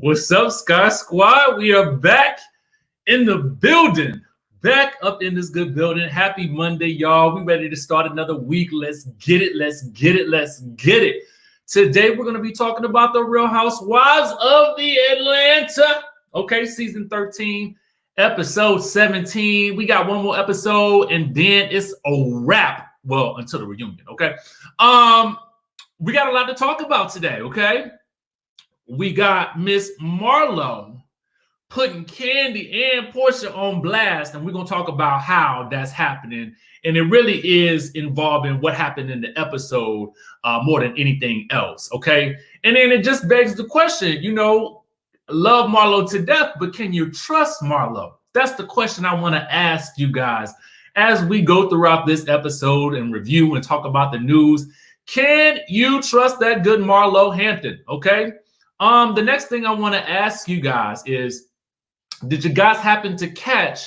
What's up, Sky Squad? We are back in the building. Back up in this good building. Happy Monday, y'all. We ready to start another week. Let's get it. Let's get it. Let's get it. Today, we're going to be talking about the Real Housewives of the Atlanta. Okay, season 13, episode 17. We got one more episode, and then it's a wrap. Well, until the reunion, okay? We got a lot to talk about today, okay? We got Miss Marlo putting Kandi and Porsha on blast, and we're going to talk about how that's happening. And it really is involving what happened in the episode more than anything else, okay? And then it just begs the question, you know, love Marlo to death, but can you trust Marlo? That's the question I want to ask you guys as we go throughout this episode and review and talk about the news. Can you trust that good Marlo Hampton, okay? The next thing I want to ask you guys is, did you guys happen to catch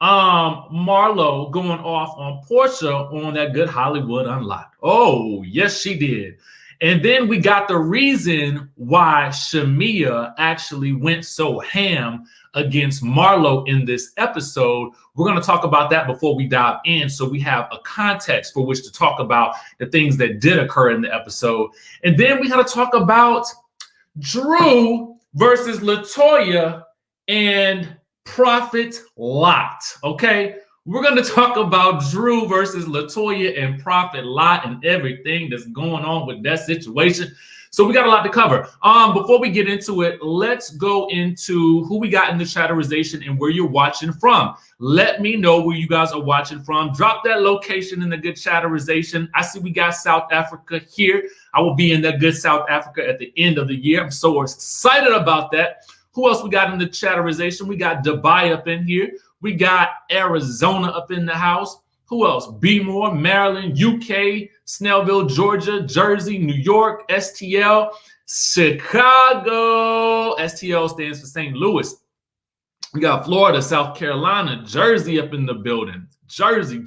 Marlo going off on Porsha on that good Hollywood Unlocked? Oh, yes, she did. And then we got the reason why SHAMEA actually went so ham against Marlo in this episode. We're going to talk about that before we dive in, so we have a context for which to talk about the things that did occur in the episode. And then we got to talk about Drew versus LATOYA and Profit Lot. Okay, we're going to talk about Drew versus LATOYA and Profit Lot and everything that's going on with that situation. So we got a lot to cover. Before we get into it, let's go into who we got in the chatterization and where you're watching from. Let me know where you guys are watching from. Drop that location in the good chatterization. I see we got South Africa here. I will be in that good South Africa at the end of the year. I'm so excited about that. Who else we got in the chatterization? We got Dubai up in here. We got Arizona up in the house. Who else? Bmore, Maryland, UK, Snellville, Georgia, Jersey, New York, STL, Chicago. STL stands for St. Louis. We got Florida, South Carolina, Jersey up in the building. Jersey.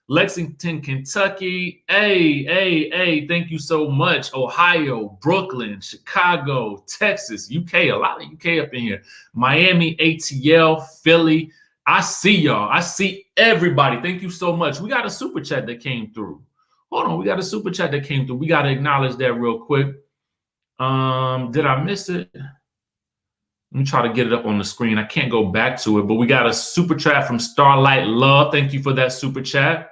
Lexington, Kentucky. Hey, thank you so much. Ohio, Brooklyn, Chicago, Texas, UK, a lot of UK up in here. Miami, ATL, Philly. I see y'all. I see everybody. Thank you so much. We got a super chat that came through. Hold on. We got a super chat that came through. We got to acknowledge that real quick. Did I miss it? Let me try to get it up on the screen. I can't go back to it, but we got a super chat from Starlight Love. Thank you for that super chat.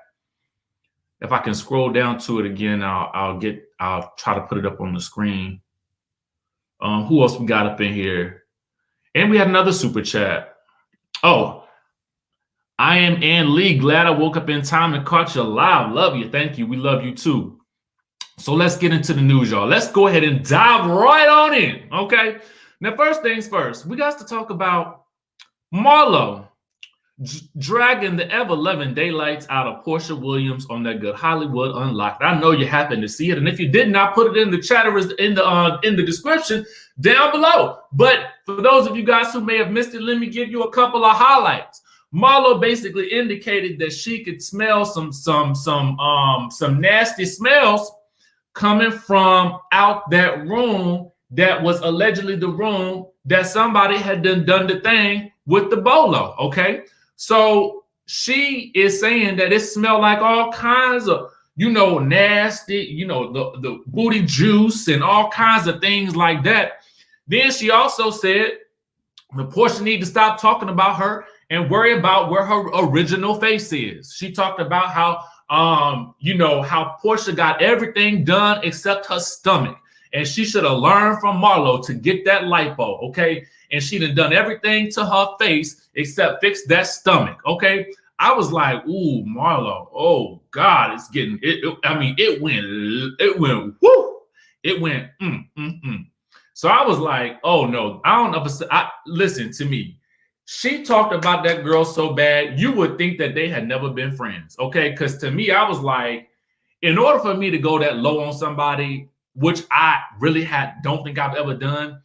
If I can scroll down to it again, I'll try to put it up on the screen. Who else we got up in here? And we had another super chat. Oh, I am Ann Lee. Glad I woke up in time and caught you live. Love you. Thank you. We love you too. So let's get into the news, y'all. Let's go ahead and dive right on in. Okay. Now, first things first, we got to talk about Marlo dragging the ever-loving daylights out of Porsha Williams on that good Hollywood Unlocked. I know you happen to see it, and if you did not, put it in the chat or in the description down below. But for those of you guys who may have missed it, let me give you a couple of highlights. Marlo basically indicated that she could smell some nasty smells coming from out that room that was allegedly the room that somebody had done the thing with the bolo. Okay, so she is saying that it smelled like all kinds of, you know, nasty, you know, the booty juice and all kinds of things like that. Then she also said the Porsha need to stop talking about her and worry about where her original face is. She talked about how, you know, how Porsha got everything done except her stomach. And she should have learned from Marlo to get that lipo, okay? And she done everything to her face except fix that stomach, okay? I was like, ooh, Marlo, oh God, it's getting, it went, whoo, it went, So I was like, oh no, I don't know. Listen to me. She talked about that girl so bad, you would think that they had never been friends, okay? Because to me, I was like, in order for me to go that low on somebody, which I really don't think I've ever done,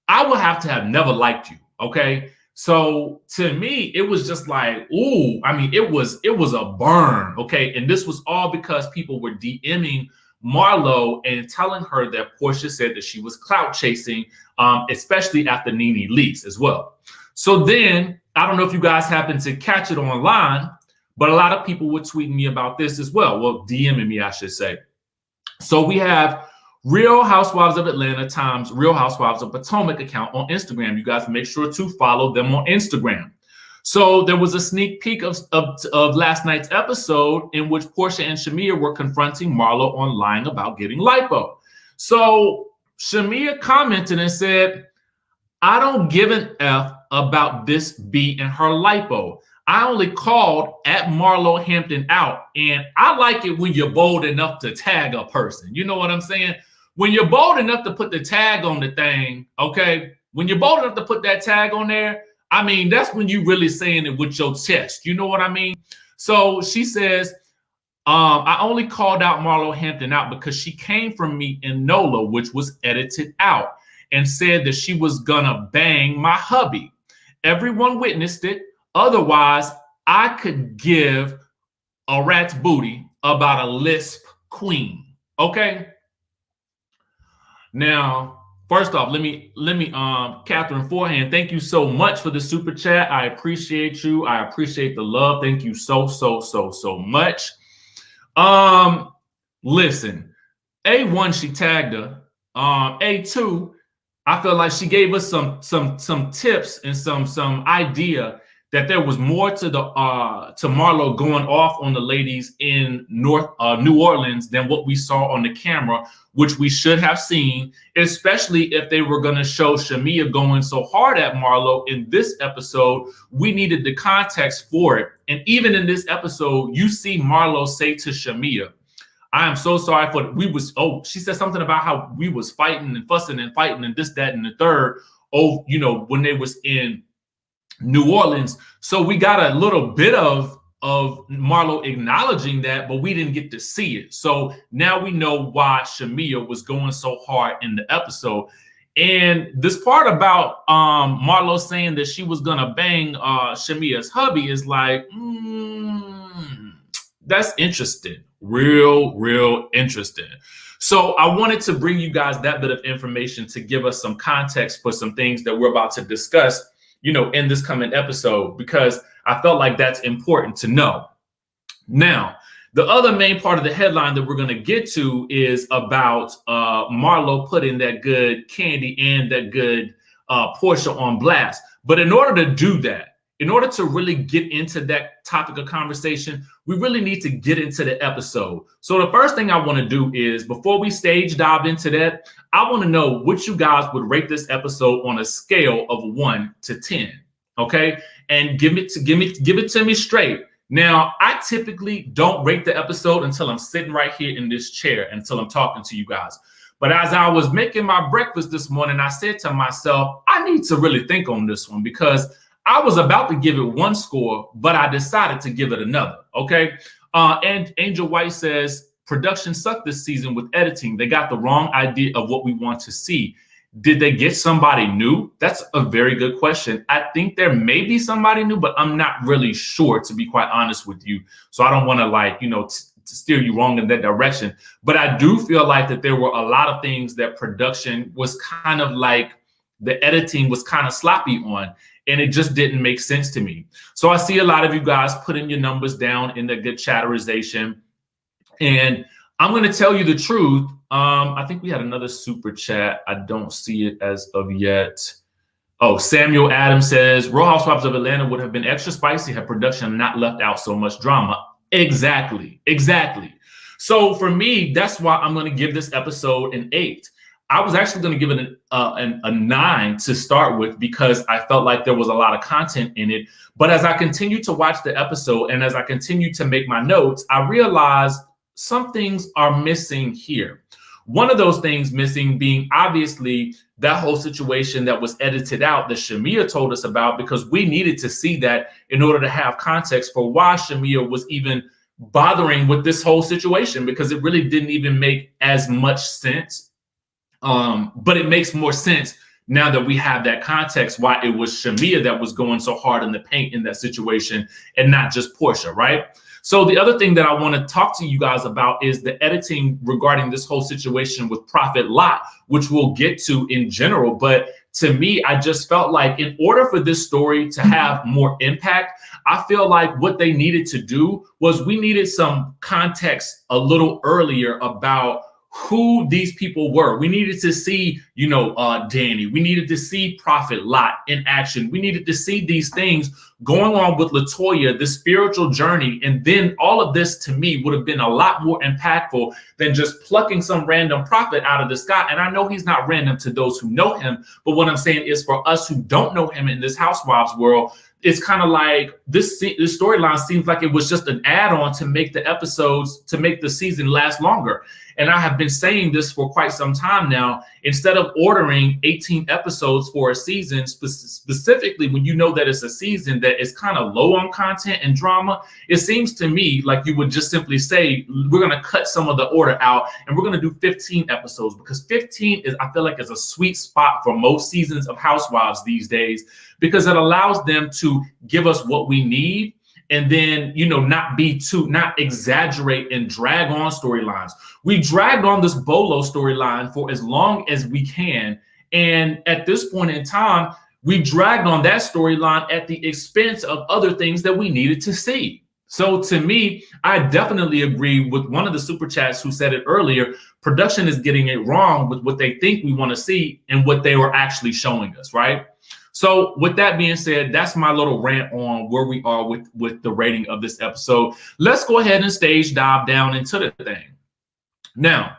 I would have to have never liked you, okay? So to me, it was just like, ooh, I mean, it was a burn, okay? And this was all because people were DMing Marlo and telling her that Porsha said that she was clout chasing, especially after Nene leaks as well. So then, I don't know if you guys happen to catch it online, but a lot of people were tweeting me about this as well. Well, DMing me, I should say. So we have Real Housewives of Atlanta times Real Housewives of Potomac account on Instagram. You guys make sure to follow them on Instagram. So there was a sneak peek of last night's episode in which Porsha and SHAMEA were confronting Marlo on lying about getting lipo. So SHAMEA commented and said, I don't give an F about this B and her lipo. I only called at Marlo Hampton out, and I like it when you're bold enough to tag a person. You know what I'm saying? When you're bold enough to put the tag on the thing, okay? When you're bold enough to put that tag on there, I mean, that's when you really saying it with your chest. You know what I mean? So she says, I only called out Marlo Hampton out because she came from me in NOLA, which was edited out, and said that she was gonna bang my hubby. Everyone witnessed it. Otherwise, I could give a rat's booty about a lisp queen. Okay. Now, first off, let me, Catherine Forehand, thank you so much for the super chat. I appreciate you. I appreciate the love. Thank you so much. Listen, A1, she tagged her. A2, I feel like she gave us some tips and some idea that there was more to the to Marlo going off on the ladies in New Orleans than what we saw on the camera, which we should have seen, especially if they were going to show SHAMEA going so hard at Marlo in this episode. We needed the context for it. And even in this episode, you see Marlo say to SHAMEA, I am so sorry for she said something about how we was fighting and fussing and fighting and this, that, and the third. Oh, you know, when they was in New Orleans. So we got a little bit of Marlo acknowledging that, but we didn't get to see it. So now we know why SHAMEA was going so hard in the episode. And this part about Marlo saying that she was gonna bang SHAMEA's hubby is like, that's interesting. Real interesting. So I wanted to bring you guys that bit of information to give us some context for some things that we're about to discuss, you know, in this coming episode, because I felt like that's important to know. Now, the other main part of the headline that we're going to get to is about Marlo putting that good Kandi and that good Porsha on blast. But in order to do that, in order to really get into that topic of conversation, we really need to get into the episode. So the first thing I want to do is, before we stage dive into that, I want to know what you guys would rate this episode on a scale of 1 to 10. Okay, and give it to me straight. Now, I typically don't rate the episode until I'm sitting right here in this chair, until I'm talking to you guys. But as I was making my breakfast this morning, I said to myself, I need to really think on this one, because I was about to give it 1 score, but I decided to give it another. Okay. And Angel White says, production sucked this season with editing. They got the wrong idea of what we want to see. Did they get somebody new? That's a very good question. I think there may be somebody new, but I'm not really sure, to be quite honest with you. So I don't want to, like, you know, to steer you wrong in that direction. But I do feel like that there were a lot of things that production was kind of like, the editing was kind of sloppy on, and it just didn't make sense to me. So I see a lot of you guys putting your numbers down in the good chatterization. And I'm going to tell you the truth. I think we had another super chat. I don't see it as of yet. Oh, Samuel Adams says, Real Housewives of Atlanta would have been extra spicy had production not left out so much drama. Exactly. So for me, that's why I'm going to give this episode an 8. I was actually going to give it a 9 to start with, because I felt like there was a lot of content in it. But as I continued to watch the episode and as I continued to make my notes, I realized some things are missing here. One of those things missing being obviously that whole situation that was edited out that SHAMEA told us about, because we needed to see that in order to have context for why SHAMEA was even bothering with this whole situation, because it really didn't even make as much sense. But it makes more sense now that we have that context, why it was SHAMEA that was going so hard in the paint in that situation and not just Porsha, right? So the other thing that I want to talk to you guys about is the editing regarding this whole situation with Prophet Lot, which we'll get to in general. But to me, I just felt like in order for this story to have more impact, I feel like what they needed to do was we needed some context a little earlier about who these people were. We needed to see, Danny. We needed to see Prophet Lot in action. We needed to see these things going on with LaToya, the spiritual journey. And then all of this to me would have been a lot more impactful than just plucking some random prophet out of the sky. And I know he's not random to those who know him, but what I'm saying is for us who don't know him in this Housewives world, it's kind of like this storyline seems like it was just an add-on to make the episodes, to make the season last longer. And I have been saying this for quite some time now. Instead of ordering 18 episodes for a season, specifically when you know that it's a season that is kind of low on content and drama, it seems to me like you would just simply say, we're going to cut some of the order out and we're going to do 15 episodes, because 15 is, I feel like, is a sweet spot for most seasons of Housewives these days, because it allows them to give us what we need and then, not exaggerate and drag on storylines. We dragged on this Bolo storyline for as long as we can. And at this point in time, we dragged on that storyline at the expense of other things that we needed to see. So to me, I definitely agree with one of the super chats who said it earlier. Production is getting it wrong with what they think we want to see and what they were actually showing us, right? So with that being said, that's my little rant on where we are with the rating of this episode. Let's go ahead and stage dive down into the thing. Now,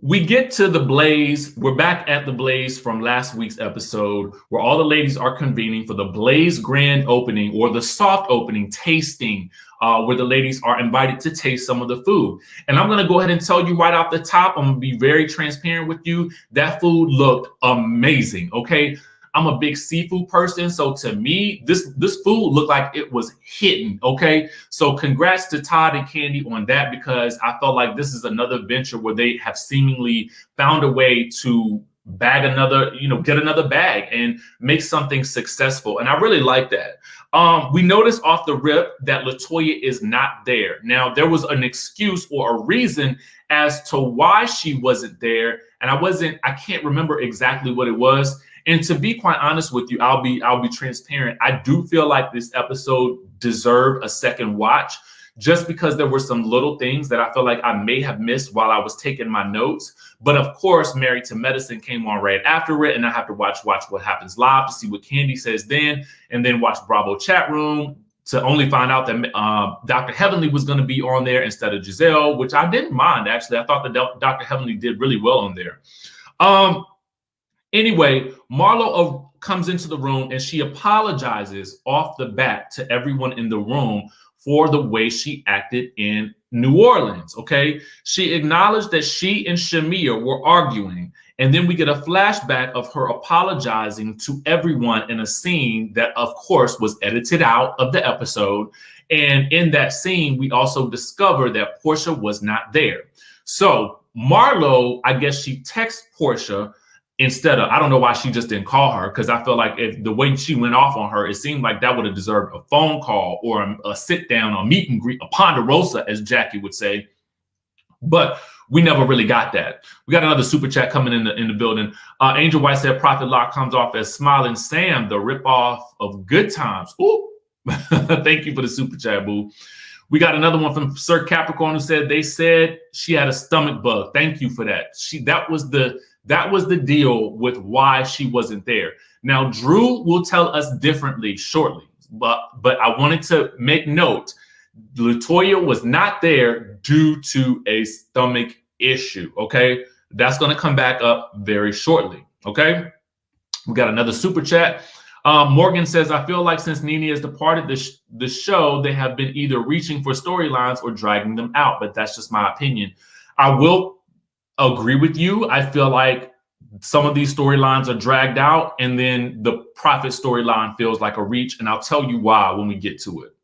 we get to the Blaze. We're back at the Blaze from last week's episode where all the ladies are convening for the Blaze grand opening, or the soft opening tasting, where the ladies are invited to taste some of the food. And I'm going to go ahead and tell you right off the top, I'm going to be very transparent with you. That food looked amazing. Okay. I'm a big seafood person, so to me, this food looked like it was hitting, okay? So congrats to Todd and Kandi on that, because I felt like this is another venture where they have seemingly found a way to bag another, get another bag and make something successful. And I really like that. We noticed off the rip that LaToya is not there. Now, there was an excuse or a reason as to why she wasn't there, and I can't remember exactly what it was. And to be quite honest with you, I'll be transparent. I do feel like this episode deserved a second watch, just because there were some little things that I feel like I may have missed while I was taking my notes. But of course, Married to Medicine came on right after it, and I have to watch What Happens Live to see what Kandi says then, and then watch Bravo Chat Room to only find out that Dr. Heavenly was going to be on there instead of Giselle, which I didn't mind, actually. I thought that Dr. Heavenly did really well on there. Anyway, Marlo comes into the room and she apologizes off the bat to everyone in the room for the way she acted in New Orleans, okay? She acknowledged that she and SHAMEA were arguing, and then we get a flashback of her apologizing to everyone in a scene that, of course, was edited out of the episode. And in that scene, we also discover that Porsha was not there. So Marlo, I guess she texts Porsha instead of, I don't know why she just didn't call her, because I feel like if the way she went off on her, it seemed like that would have deserved a phone call or a sit down, a meet and greet, a ponderosa, as Jackie would say. But we never really got that. We got another super chat coming in the building. Angel White said Prophet Lot comes off as Smiling Sam, the ripoff of Good Times. Ooh, thank you for the super chat, boo. We got another one from Sir Capricorn who said they said she had a stomach bug. Thank you for that. That was the deal with why she wasn't there. Now, Drew will tell us differently shortly, but I wanted to make note, LaToya was not there due to a stomach issue, okay? That's going to come back up very shortly, okay? We got another super chat. Morgan says, I feel like since Nene has departed the show, they have been either reaching for storylines or dragging them out, but that's just my opinion. I will agree with you. I feel like some of these storylines are dragged out, and then the Prophet storyline feels like a reach, and I'll tell you why when we get to it.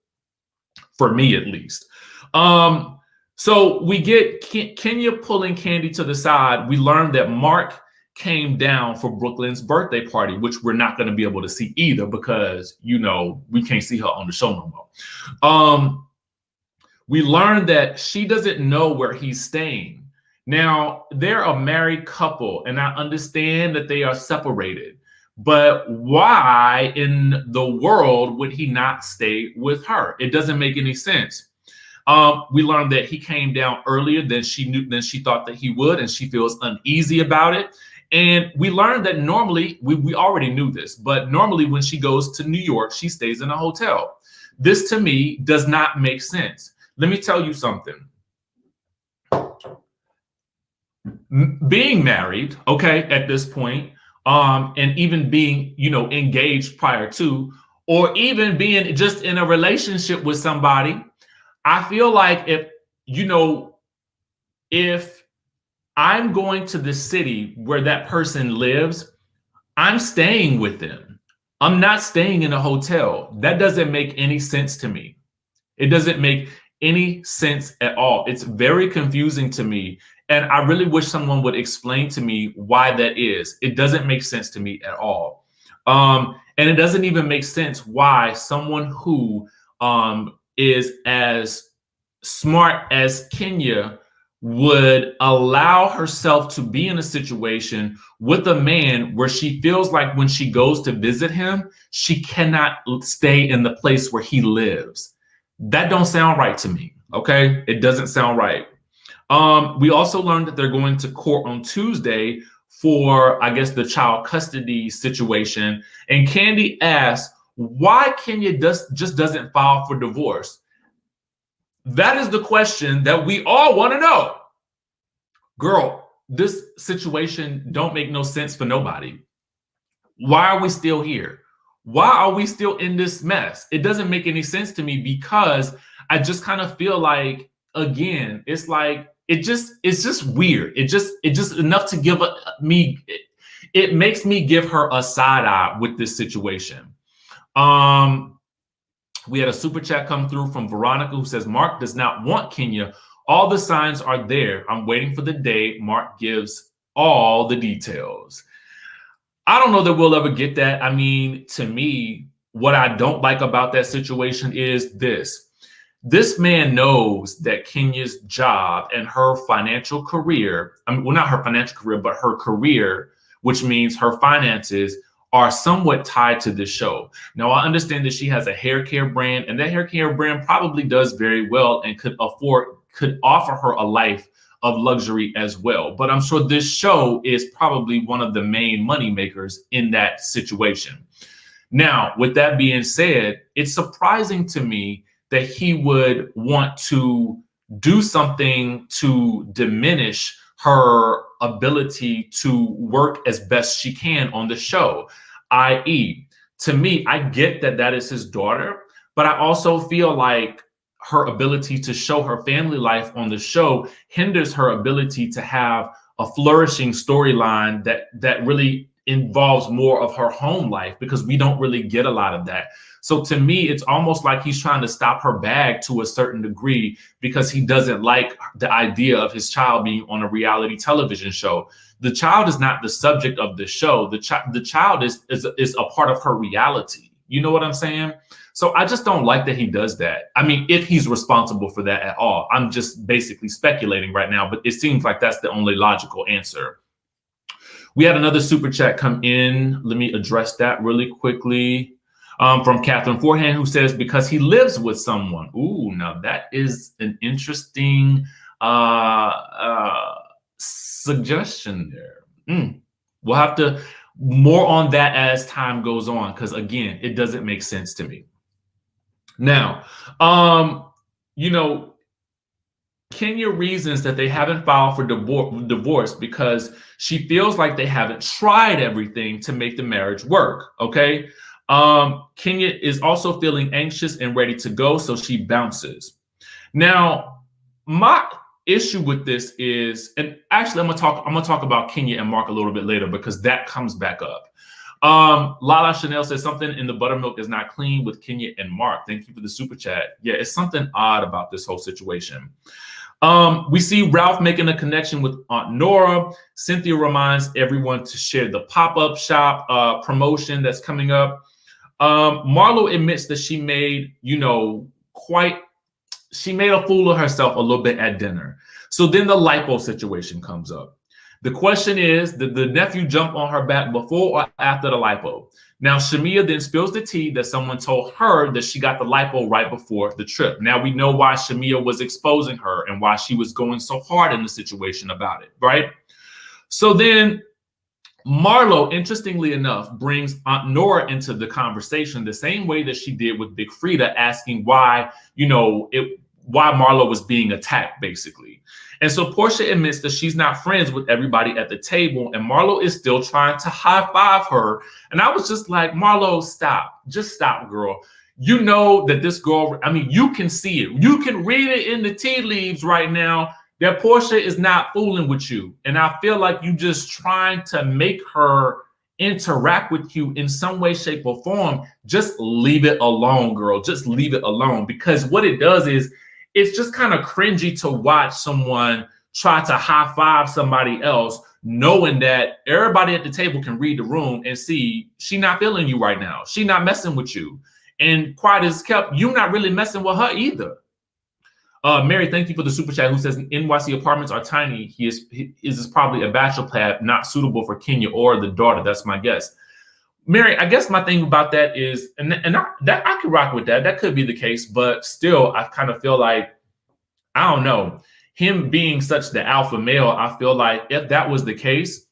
For me, at least. So we get Kenya pulling Kandi to the side. We learned that Mark came down for Brooklyn's birthday party, which we're not going to be able to see either because, we can't see her on the show no more. We learned that she doesn't know where he's staying. Now, they're a married couple, and I understand that they are separated. But why in the world would he not stay with her? It doesn't make any sense. We learned that he came down earlier than she thought that he would, and she feels uneasy about it. And we learned that normally, we already knew this, but normally when she goes to New York, she stays in a hotel. This to me does not make sense. Let me tell you something. Being married, okay, at this point, and even being, engaged prior to, or even being just in a relationship with somebody, I feel like if I'm going to the city where that person lives, I'm staying with them. I'm not staying in a hotel. That doesn't make any sense to me. It doesn't make any sense at all. It's very confusing to me. And I really wish someone would explain to me why that is. It doesn't make sense to me at all. And it doesn't even make sense why someone who is as smart as Kenya would allow herself to be in a situation with a man where she feels like when she goes to visit him, she cannot stay in the place where he lives. That don't sound right to me, okay? It doesn't sound right. We also learned that they're going to court on Tuesday for, I guess, the child custody situation. And Kandi asked why Kenya just doesn't file for divorce. That is the question that we all want to know. Girl, this situation don't make no sense for nobody. Why are we still here? Why are we still in this mess? It doesn't make any sense to me because I just kind of feel like, again, it's like, it's just weird. It just enough to give me, it makes me give her a side eye with this situation. We had a super chat come through from Veronica who says, Mark does not want Kenya. All the signs are there. I'm waiting for the day Mark gives all the details. I don't know that we'll ever get that. I mean, to me, what I don't like about that situation is this. This man knows that Kenya's job and her financial career, well, not her financial career, but her career, which means her finances, are somewhat tied to this show. Now, I understand that she has a hair care brand, and that hair care brand probably does very well and could offer her a life of luxury as well. But I'm sure this show is probably one of the main money makers in that situation. Now, with that being said, it's surprising to me that he would want to do something to diminish her ability to work as best she can on the show. I.e., to me, I get that that is his daughter, but I also feel like her ability to show her family life on the show hinders her ability to have a flourishing storyline that really involves more of her home life, because we don't really get a lot of that. So to me, it's almost like he's trying to stop her bag to a certain degree because he doesn't like the idea of his child being on a reality television show. The child is not the subject of the show. The child is a part of her reality. You know what I'm saying? So I just don't like that he does that. I mean, if he's responsible for that at all. I'm just basically speculating right now, but it seems like that's the only logical answer. We had another super chat come in. Let me address that really quickly. From Catherine Forehand, who says, because he lives with someone. Ooh, now that is an interesting suggestion there. We'll have to more on that as time goes on, because again, it doesn't make sense to me. Now, Kenya reasons that they haven't filed for divorce because she feels like they haven't tried everything to make the marriage work. Okay. Kenya is also feeling anxious and ready to go, so she bounces. Now, my issue with this is, and actually I'm gonna talk about Kenya and Mark a little bit later because that comes back up. Lala Chanel says something in the buttermilk is not clean with Kenya and Mark. Thank you for the super chat. Yeah, it's something odd about this whole situation. We see Ralph making a connection with Aunt Nora. Cynthia reminds everyone to share the pop-up shop promotion that's coming up. Marlo admits that she made, quite she made a fool of herself a little bit at dinner. So then the lipo situation comes up. The question is, did the nephew jump on her back before or after the lipo? Now, SHAMEA then spills the tea that someone told her that she got the lipo right before the trip. Now, we know why SHAMEA was exposing her and why she was going so hard in the situation about it, right? So then Marlo, interestingly enough, brings Aunt Nora into the conversation the same way that she did with Big Frida, asking why, why Marlo was being attacked, basically. And so Porsha admits that she's not friends with everybody at the table, and Marlo is still trying to high five her. And I was just like, Marlo, stop. Just stop, girl. You know that this girl, I mean, you can see it. You can read it in the tea leaves right now that Porsha is not fooling with you. And I feel like you just trying to make her interact with you in some way, shape, or form. Just leave it alone, girl. Just leave it alone. Because what it does is, it's just kind of cringy to watch someone try to high five somebody else, knowing that everybody at the table can read the room and see she not feeling you right now. She not messing with you. And quiet as kept, you not really messing with her either. Mary, thank you for the super chat, who says NYC apartments are tiny. He is probably a bachelor pad not suitable for Kenya or the daughter. That's my guess. Mary, I guess my thing about that is, I could rock with that. That could be the case, but still, I kind of feel like, I don't know, him being such the alpha male, I feel like if that was the case,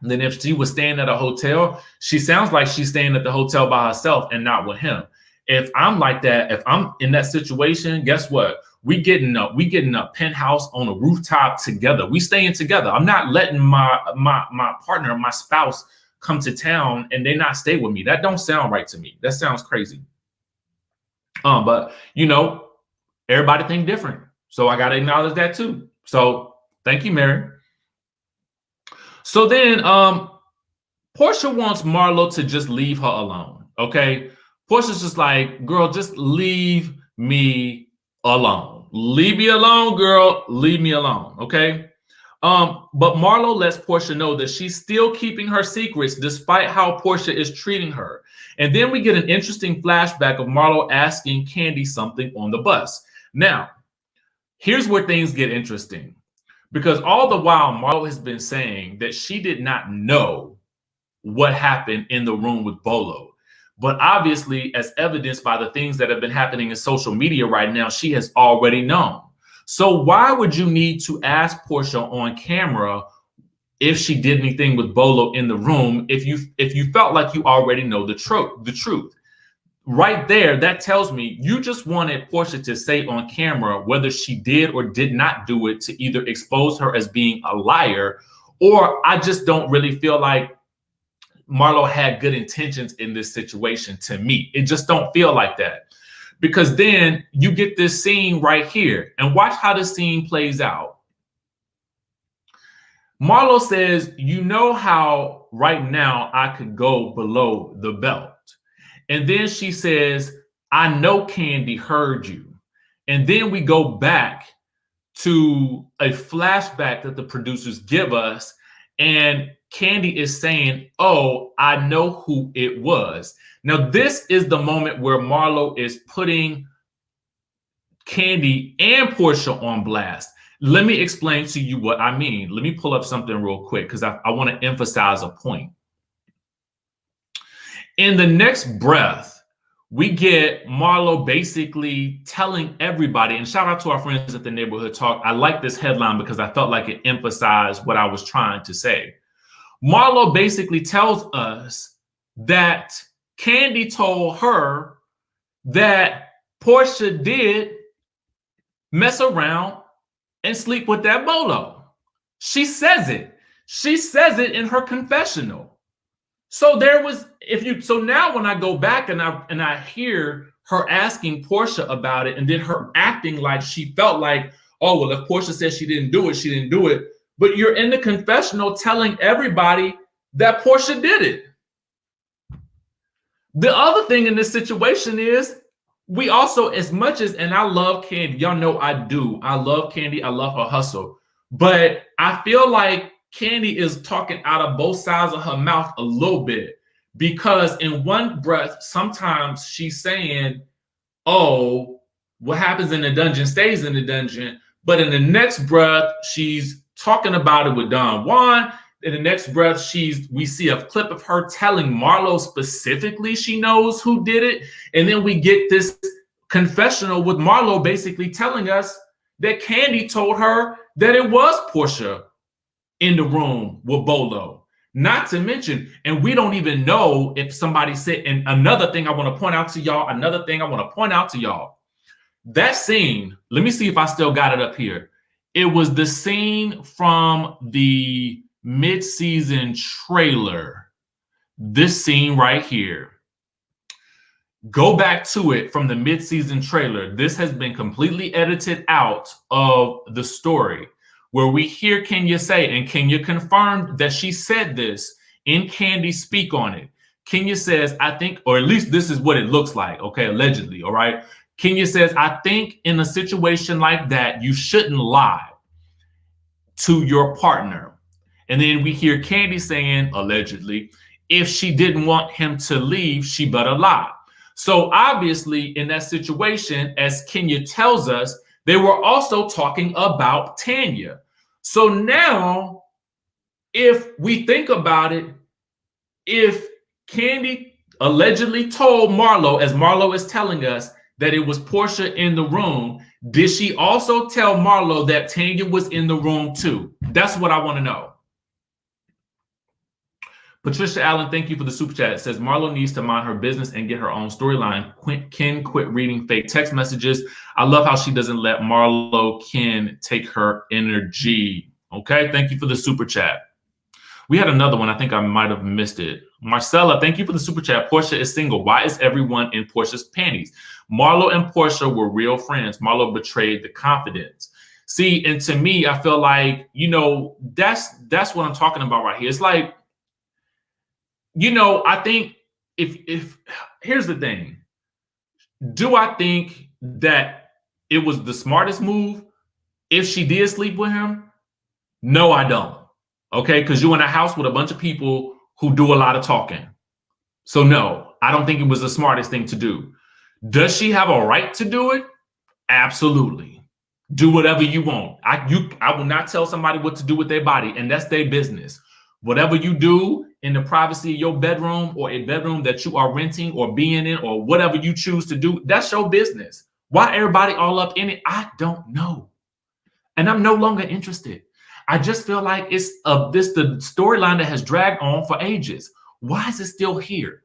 then if she was staying at a hotel, she sounds like she's staying at the hotel by herself and not with him. If I'm like that, if I'm in that situation, guess what? We getting a penthouse on a rooftop together. We staying together. I'm not letting my partner, my spouse, come to town and they not stay with me. That don't sound right to me. That sounds crazy. But everybody think different. So I gotta acknowledge that too. So thank you, Mary. So then Porsha wants Marlo to just leave her alone. Okay. Porsha's just like, girl, just leave me alone. Leave me alone, girl. Leave me alone. Okay. But Marlo lets Porsha know that she's still keeping her secrets despite how Porsha is treating her. And then we get an interesting flashback of Marlo asking Kandi something on the bus. Now, here's where things get interesting, because all the while Marlo has been saying that she did not know what happened in the room with Bolo. But obviously, as evidenced by the things that have been happening in social media right now, she has already known. So why would you need to ask Porsha on camera if she did anything with Bolo in the room if you felt like you already know the truth? Right there, that tells me you just wanted Porsha to say on camera whether she did or did not do it to either expose her as being a liar, or I just don't really feel like Marlo had good intentions in this situation to me. It just don't feel like that. Because then you get this scene right here, and watch how the scene plays out. Marlo says, you know how right now I could go below the belt. And then she says, I know Kandi heard you. And then we go back to a flashback that the producers give us, and Kandi is saying, oh, I know who it was. Now, this is the moment where Marlo is putting Kandi and Porsha on blast. Let me explain to you what I mean. Let me pull up something real quick because I want to emphasize a point. In the next breath, we get Marlo basically telling everybody, and shout out to our friends at the Neighborhood Talk. I like this headline because I felt like it emphasized what I was trying to say. Marlo basically tells us that Kandi told her that Porsha did mess around and sleep with that Bolo. She says it. She says it in her confessional. So there was, so now when I go back and I hear her asking Porsha about it, and then her acting like she felt like, oh, well, if Porsha says she didn't do it, she didn't do it. But you're in the confessional telling everybody that Porsha did it. The other thing in this situation is we also, as much as, and I love Kandi, y'all know I do. I love Kandi. I love her hustle. But I feel like Kandi is talking out of both sides of her mouth a little bit, because in one breath, sometimes she's saying, oh, what happens in the dungeon stays in the dungeon. But in the next breath, she's talking about it with Don Juan. In the next breath, we see a clip of her telling Marlo specifically she knows who did it. And then we get this confessional with Marlo basically telling us that Kandi told her that it was Porsha in the room with Bolo. Not to mention, and we don't even know if somebody said, and another thing I want to point out to y'all, that scene, let me see if I still got it up here. It was the scene from the mid-season trailer. This scene right here. Go back to it from the mid-season trailer. This has been completely edited out of the story, where we hear Kenya say, and Kenya confirmed that she said this in Kandi Speak on It. Kenya says, I think, or at least this is what it looks like, okay, allegedly, all right? Kenya says, I think in a situation like that, you shouldn't lie to your partner. And then we hear Kandi saying, allegedly, if she didn't want him to leave, she better lie. So obviously in that situation, as Kenya tells us, they were also talking about Tanya. So now, if we think about it, if Kandi allegedly told Marlo, as Marlo is telling us, that it was Porsha in the room, did she also tell Marlo that Tanya was in the room too? That's what I want to know. Patricia Allen, thank you for the super chat. It says Marlo needs to mind her business and get her own storyline. Ken, quit reading fake text messages. I love how she doesn't let Ken take her energy. Okay, thank you for the super chat. We had another one. I think I might have missed it. Marcella, thank you for the super chat. Porsha is single. Why is everyone in Porsha's panties? Marlo and Porsha were real friends. Marlo betrayed the confidence. See, and to me, I feel like, you know, that's what I'm talking about right here. It's like, you know, I think if here's the thing. Do I think that it was the smartest move if she did sleep with him? No, I don't. Okay, because you're in a house with a bunch of people who do a lot of talking. So no, I don't think it was the smartest thing to do. Does she have a right to do it? Absolutely. Do whatever you want. I will not tell somebody what to do with their body, and that's their business. Whatever you do in the privacy of your bedroom or a bedroom that you are renting or being in or whatever you choose to do, that's your business. Why everybody all up in it? I don't know. And I'm no longer interested. I just feel like it's the storyline that has dragged on for ages. Why is it still here?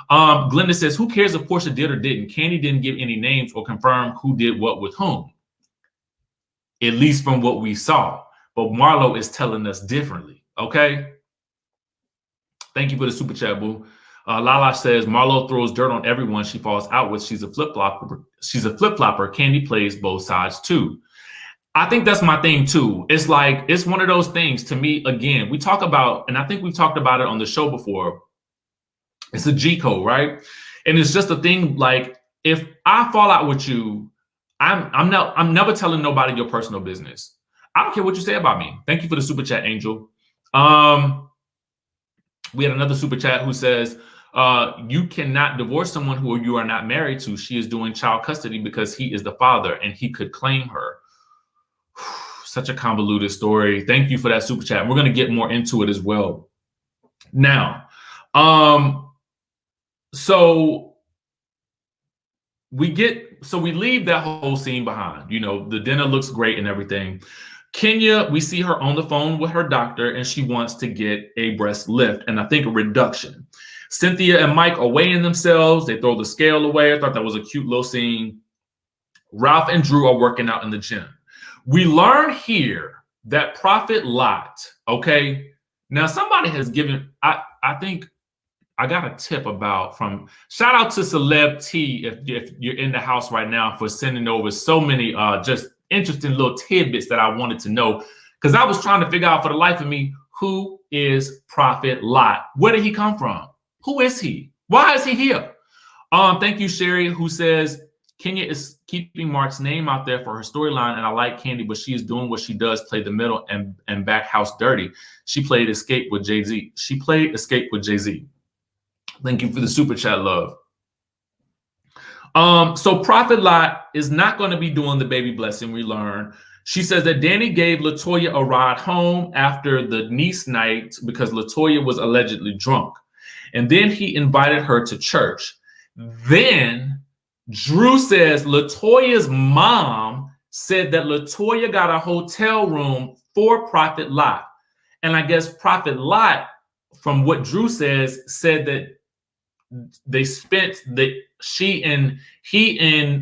Glenda says, who cares if Porsha did or didn't? Kandi didn't give any names or confirm who did what with whom, at least from what we saw. But Marlo is telling us differently, okay? Thank you for the super chat, boo. Lala says, Marlo throws dirt on everyone she falls out with. She's a flip-flopper. Kandi plays both sides, too. I think that's my thing too. It's like, it's one of those things to me, again, we talk about, and I think we've talked about it on the show before. It's a G code, right? And it's just a thing like, if I fall out with you, I'm never telling nobody your personal business. I don't care what you say about me. Thank you for the super chat, Angel. We had another super chat who says, you cannot divorce someone who you are not married to. She is doing child custody because he is the father and he could claim her. Such a convoluted story. Thank you for that super chat. We're going to get more into it as well. Now, so we leave that whole scene behind. You know, the dinner looks great and everything. Kenya, we see her on the phone with her doctor and she wants to get a breast lift and I think a reduction. Cynthia and Mike are weighing themselves. They throw the scale away. I thought that was a cute little scene. Ralph and Drew are working out in the gym. We learn here that Prophet LOTT, okay? Now, somebody has given, I think I got a tip from, shout out to Celeb T if you're in the house right now for sending over so many just interesting little tidbits that I wanted to know. Because I was trying to figure out for the life of me, who is Prophet LOTT? Where did he come from? Who is he? Why is he here? Thank you, Sherry, who says, Kenya is keeping Mark's name out there for her storyline, and I like Kandi, but she is doing what she does, play the middle and back house dirty. She played Escape with Jay-Z. Thank you for the super chat, love. So Prophet Lot is not going to be doing the baby blessing, we learn. She says that Danny gave LaToya a ride home after the niece night because LaToya was allegedly drunk. And then he invited her to church. Then Drew says LaToya's mom said that LaToya got a hotel room for Prophet Lot. And I guess Prophet Lot, from what Drew says, said that they spent he and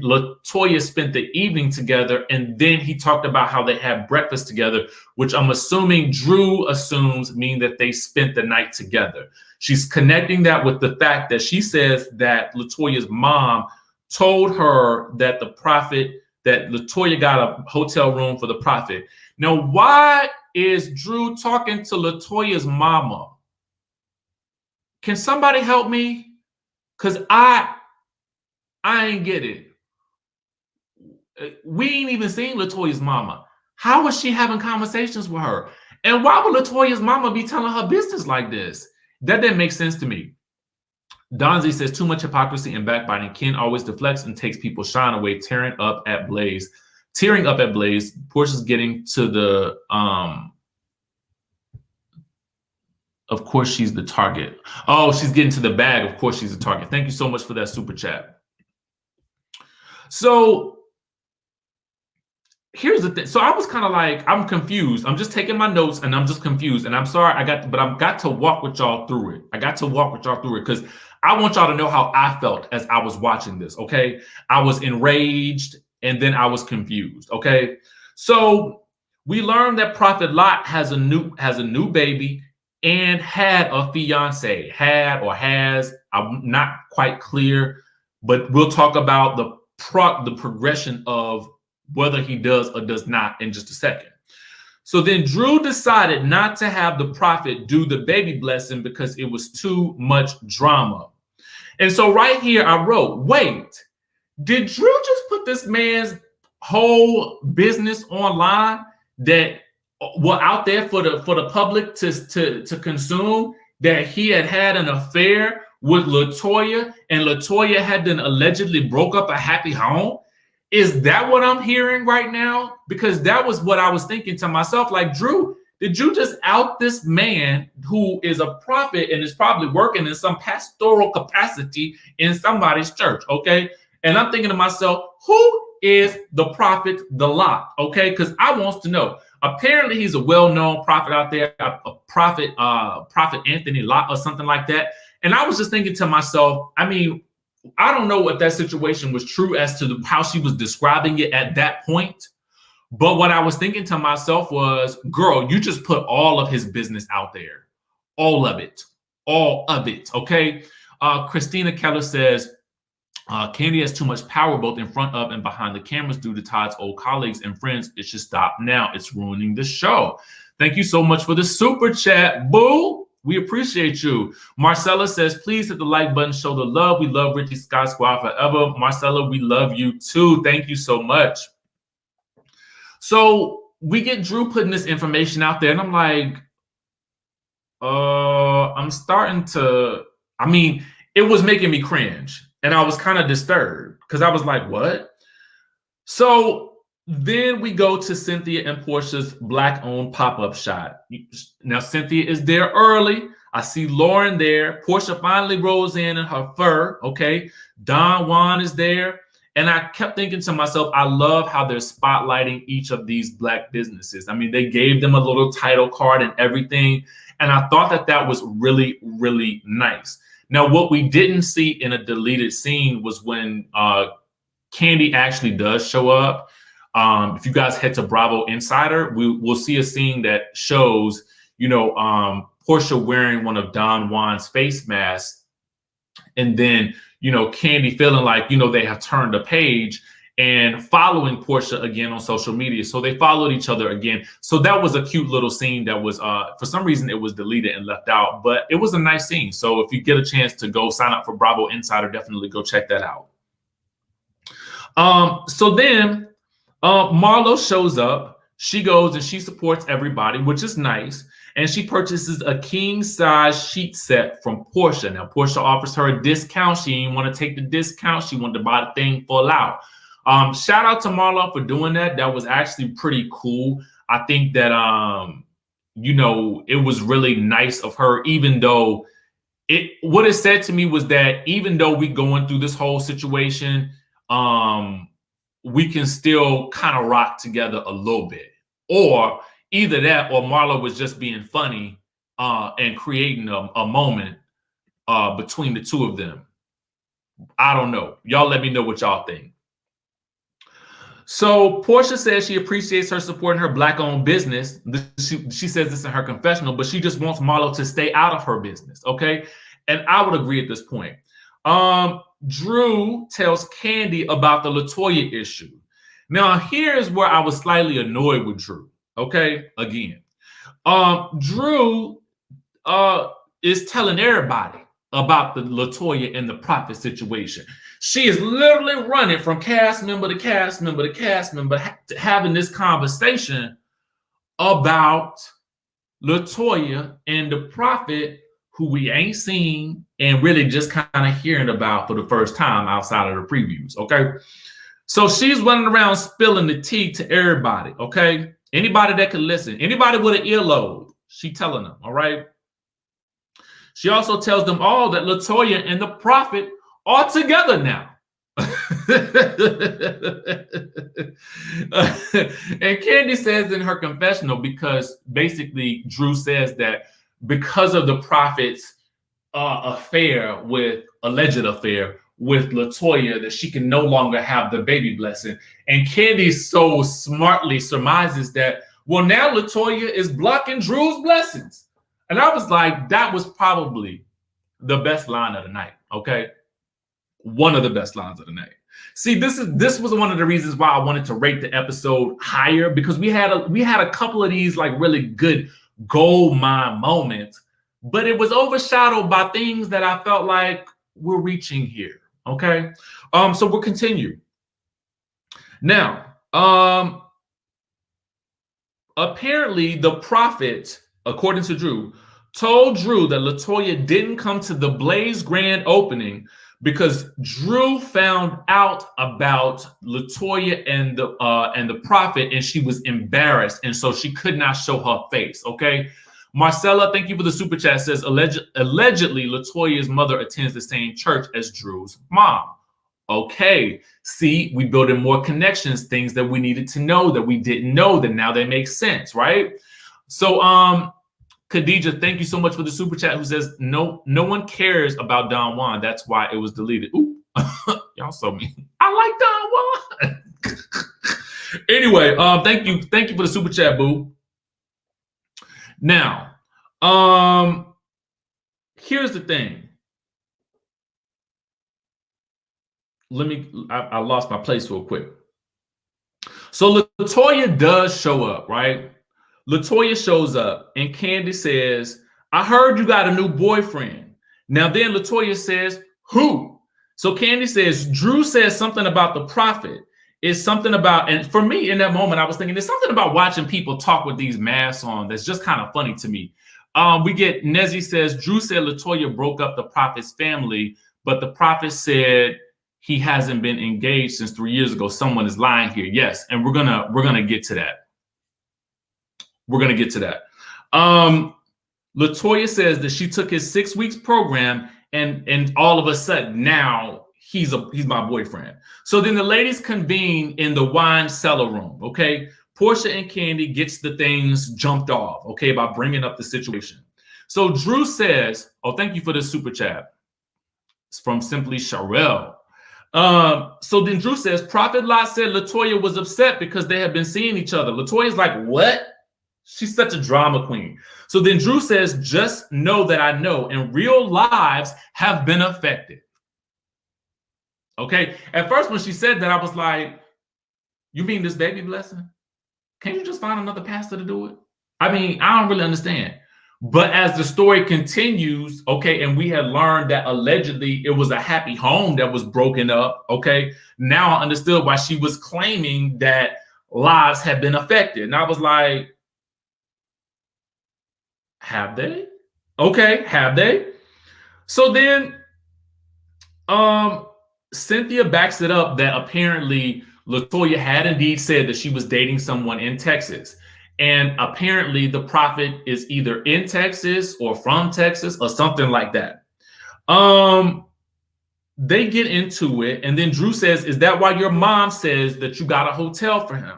LaToya spent the evening together, and then he talked about how they had breakfast together, which I'm assuming Drew assumes mean that they spent the night together. She's connecting that with the fact that she says that LaToya's mom told her that that LaToya got a hotel room for the prophet. Now, why is Drew talking to LaToya's mama? Can somebody help me? Because I ain't get it. We ain't even seen LaToya's mama. How was she having conversations with her? And why would LaToya's mama be telling her business like this? That didn't make sense to me. Donzi says, too much hypocrisy and backbiting. Ken always deflects and takes people's shine away, tearing up at Blaze. Porsha's getting to the of course she's the target. Oh, she's getting to the bag. Of course she's the target. Thank you so much for that super chat. So here's the thing. So I was kind of like, I'm confused. I'm just taking my notes and I'm just confused. And I'm sorry, but I've got to walk with y'all through it. I got to walk with y'all through it because I want y'all to know how I felt as I was watching this. Okay. I was enraged and then I was confused. Okay. So we learned that Prophet Lot has a new baby and had a fiance, had or has. I'm not quite clear, but we'll talk about the progression of whether he does or does not in just a second. So then Drew decided not to have the prophet do the baby blessing because it was too much drama. And so right here I wrote, wait, did Drew just put this man's whole business online that were out there for the public to consume, that he had an affair with LaToya and LaToya had then allegedly broke up a happy home? Is that what I'm hearing right now? Because that was what I was thinking to myself. Like, Drew, did you just out this man who is a prophet and is probably working in some pastoral capacity in somebody's church? Okay. And I'm thinking to myself, who is the prophet, the Lot? Okay. Because I wants to know. Apparently he's a well-known prophet out there, a prophet Anthony Lot or something like that. And I was just thinking to myself, I mean, I don't know if that situation was true as to how she was describing it at that point. But what I was thinking to myself was, girl, you just put all of his business out there. All of it. Okay. Christina Keller says, Kandi has too much power both in front of and behind the cameras due to Todd's old colleagues and friends. It should stop now. It's ruining the show. Thank you so much for the super chat, boo. We appreciate you. Marcella says, please hit the like button, show the love. We love Richie Skye Squad forever. Marcella, we love you too. Thank you so much. So we get Drew putting this information out there, and I'm like, I'm starting to, I mean, it was making me cringe. And I was kind of disturbed because I was like, what? So then we go to Cynthia and Porsha's Black-owned pop-up shop. Now, Cynthia is there early. I see Lauren there. Porsha finally rolls in her fur, okay? Don Juan is there. And I kept thinking to myself, I love how they're spotlighting each of these Black businesses. I mean, they gave them a little title card and everything. And I thought that that was really, really nice. Now, what we didn't see in a deleted scene was when Kandi actually does show up. If you guys head to Bravo Insider, we'll see a scene that shows, Porsha wearing one of Don Juan's face masks. And then, Kandi feeling like, they have turned a page and following Porsha again on social media. So they followed each other again. So that was a cute little scene that was, for some reason, it was deleted and left out, but it was a nice scene. So if you get a chance to go sign up for Bravo Insider, definitely go check that out. So then Marlo shows up. She goes and she supports everybody, which is nice. and she purchases a king-size sheet set from Porsha. Now, Porsha offers her a discount. She didn't want to take the discount. She wanted to buy the thing full out. Shout out to Marlo for doing that. That was actually pretty cool. I think that, you know, it was really nice of her, even though what it said to me was that even though we going through this whole situation, we can still kind of rock together a little bit. Or either that or Marlo was just being funny and creating a moment between the two of them. I don't know. Y'all let me know what y'all think. So Porsha says she appreciates her support in her Black-owned business. She says this in her confessional, but she just wants Marlo to stay out of her business, okay? And I would agree at this point. Drew tells Kandi about the LATOYA issue. Now, here's where I was slightly annoyed with Drew, okay? Again, Drew is telling everybody about the LATOYA and the Prophet situation. She is literally running from cast member to cast member to cast member, having this conversation about LATOYA and the Prophet, who we ain't seen and really just kind of hearing about for the first time outside of the previews, okay? So she's running around spilling the tea to everybody, okay? Anybody that can listen, anybody with an earlobe, she telling them, all right? She also tells them all that LATOYA and the Prophet are together now. And Kandi says in her confessional, because basically Drew says that because of the Prophet's alleged affair with LATOYA, that she can no longer have the baby blessing. And Kandi so smartly surmises that, well, now LATOYA is blocking Drew's blessings. And I was like, that was probably the best line of the night, okay? One of the best lines of the night. See, this was one of the reasons why I wanted to rate the episode higher, because we had a couple of these like really good gold mine moments, but it was overshadowed by things that I felt like we're reaching here. Okay. So we'll continue. Now, apparently the Prophet, according to Drew, told Drew that LATOYA didn't come to the Blaze grand opening because Drew found out about LATOYA and the Prophet, and she was embarrassed, and so she could not show her face. Okay, Marcella, thank you for the super chat. Says allegedly LATOYA's mother attends the same church as Drew's mom. Okay, see, we building more connections, things that we needed to know that we didn't know, that now they make sense, right? So Khadija, thank you so much for the super chat, who says no one cares about Don Juan. That's why it was deleted. Ooh, y'all so mean. I like Don Juan. Anyway, thank you for the super chat, boo. Now, here's the thing. I lost my place real quick. So LATOYA does show up, right? LATOYA shows up and Kandi says, I heard you got a new boyfriend. Now then LATOYA says, who? So Kandi says, Drew says something about the Prophet. It's something about, and for me in that moment, I was thinking there's something about watching people talk with these masks on that's just kind of funny to me. We get Nezzy says, Drew said LATOYA broke up the Prophet's family, but the Prophet said he hasn't been engaged since 3 years ago. Someone is lying here. Yes, and we're gonna get to that. We're going to get to that. LATOYA says that she took his 6 weeks program and all of a sudden now he's my boyfriend. So then the ladies convene in the wine cellar room. Okay. Porsha and Kandi gets the things jumped off. Okay. By bringing up the situation. So Drew says, oh, thank you for the super chat. It's from Simply Sharel. So then Drew says, Prophet Lot said LATOYA was upset because they have been seeing each other. LATOYA's like, what? She's such a drama queen. So then Drew says, just know that I know, and real lives have been affected. Okay. At first, when she said that, I was like, you mean this baby blessing? Can't you just find another pastor to do it? I mean, I don't really understand. But as the story continues, okay, and we had learned that allegedly it was a happy home that was broken up, okay, now I understood why she was claiming that lives had been affected. And I was like, Have they? Okay, have they? So then Cynthia backs it up that apparently LaToya had indeed said that she was dating someone in Texas. And apparently the prophet is either in Texas or from Texas or something like that. They get into it, and then Drew says, "Is that why your mom says that you got a hotel for him?"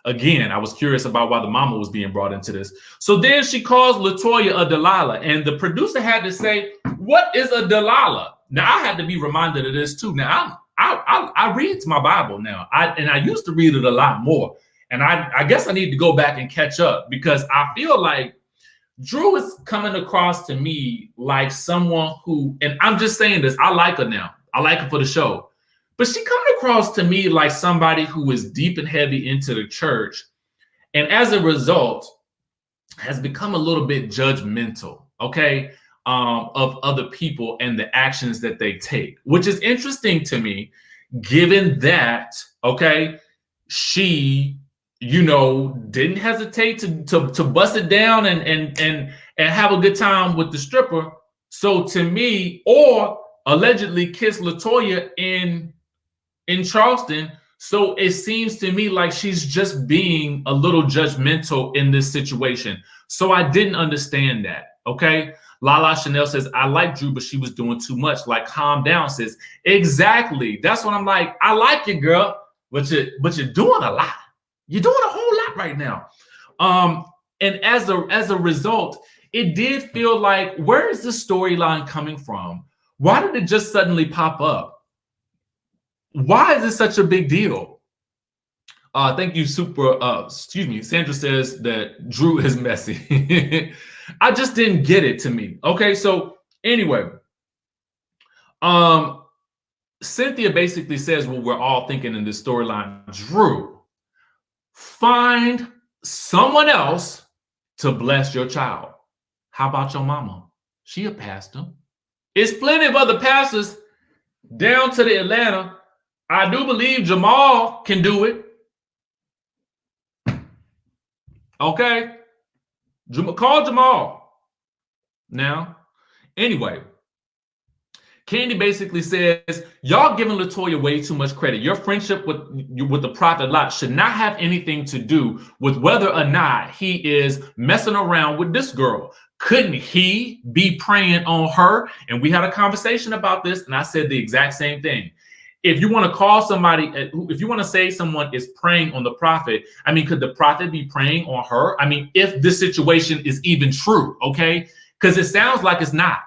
Again, I was curious about why the mama was being brought into this. So then she calls LaToya a Delilah, and the producer had to say, "What is a Delilah?" Now I had to be reminded of this too. Now I read my Bible now. I used to read it a lot more, and I guess I need to go back and catch up because I feel like Drew is coming across to me like someone who, and I'm just saying this, I like her now. I like her for the show. But she coming across to me like somebody who is deep and heavy into the church. And as a result, has become a little bit judgmental, okay, of other people and the actions that they take, which is interesting to me, given that, okay, she, you know, didn't hesitate to bust it down and have a good time with the stripper. So to me, or allegedly kissed LaToya in Charleston. So it seems to me like she's just being a little judgmental in this situation. So I didn't understand that. Okay. Lala Chanel says, "I like Drew, but she was doing too much." Like, calm down, sis. Exactly. That's what I'm like. I like you, girl, but you're doing a lot. You're doing a whole lot right now. And as a result, it did feel like, where is this storyline coming from? Why did it just suddenly pop up? Why is this such a big deal? Thank you, Sandra says that Drew is messy. I just didn't get it to me. Okay, so anyway, Cynthia basically says what we're all thinking in this storyline. Drew, find someone else to bless your child. How about your mama? She a pastor. There's plenty of other pastors down to the Atlanta. I do believe Jamal can do it. Okay. Call Jamal. Now, anyway, KANDI basically says, y'all giving LaToya way too much credit. Your friendship with the prophet Lot should not have anything to do with whether or not he is messing around with this girl. Couldn't he be praying on her? And we had a conversation about this, and I said the exact same thing. If you want to call somebody, if you want to say someone is praying on the prophet, I mean, could the prophet be praying on her? I mean, if this situation is even true, okay? Because it sounds like it's not,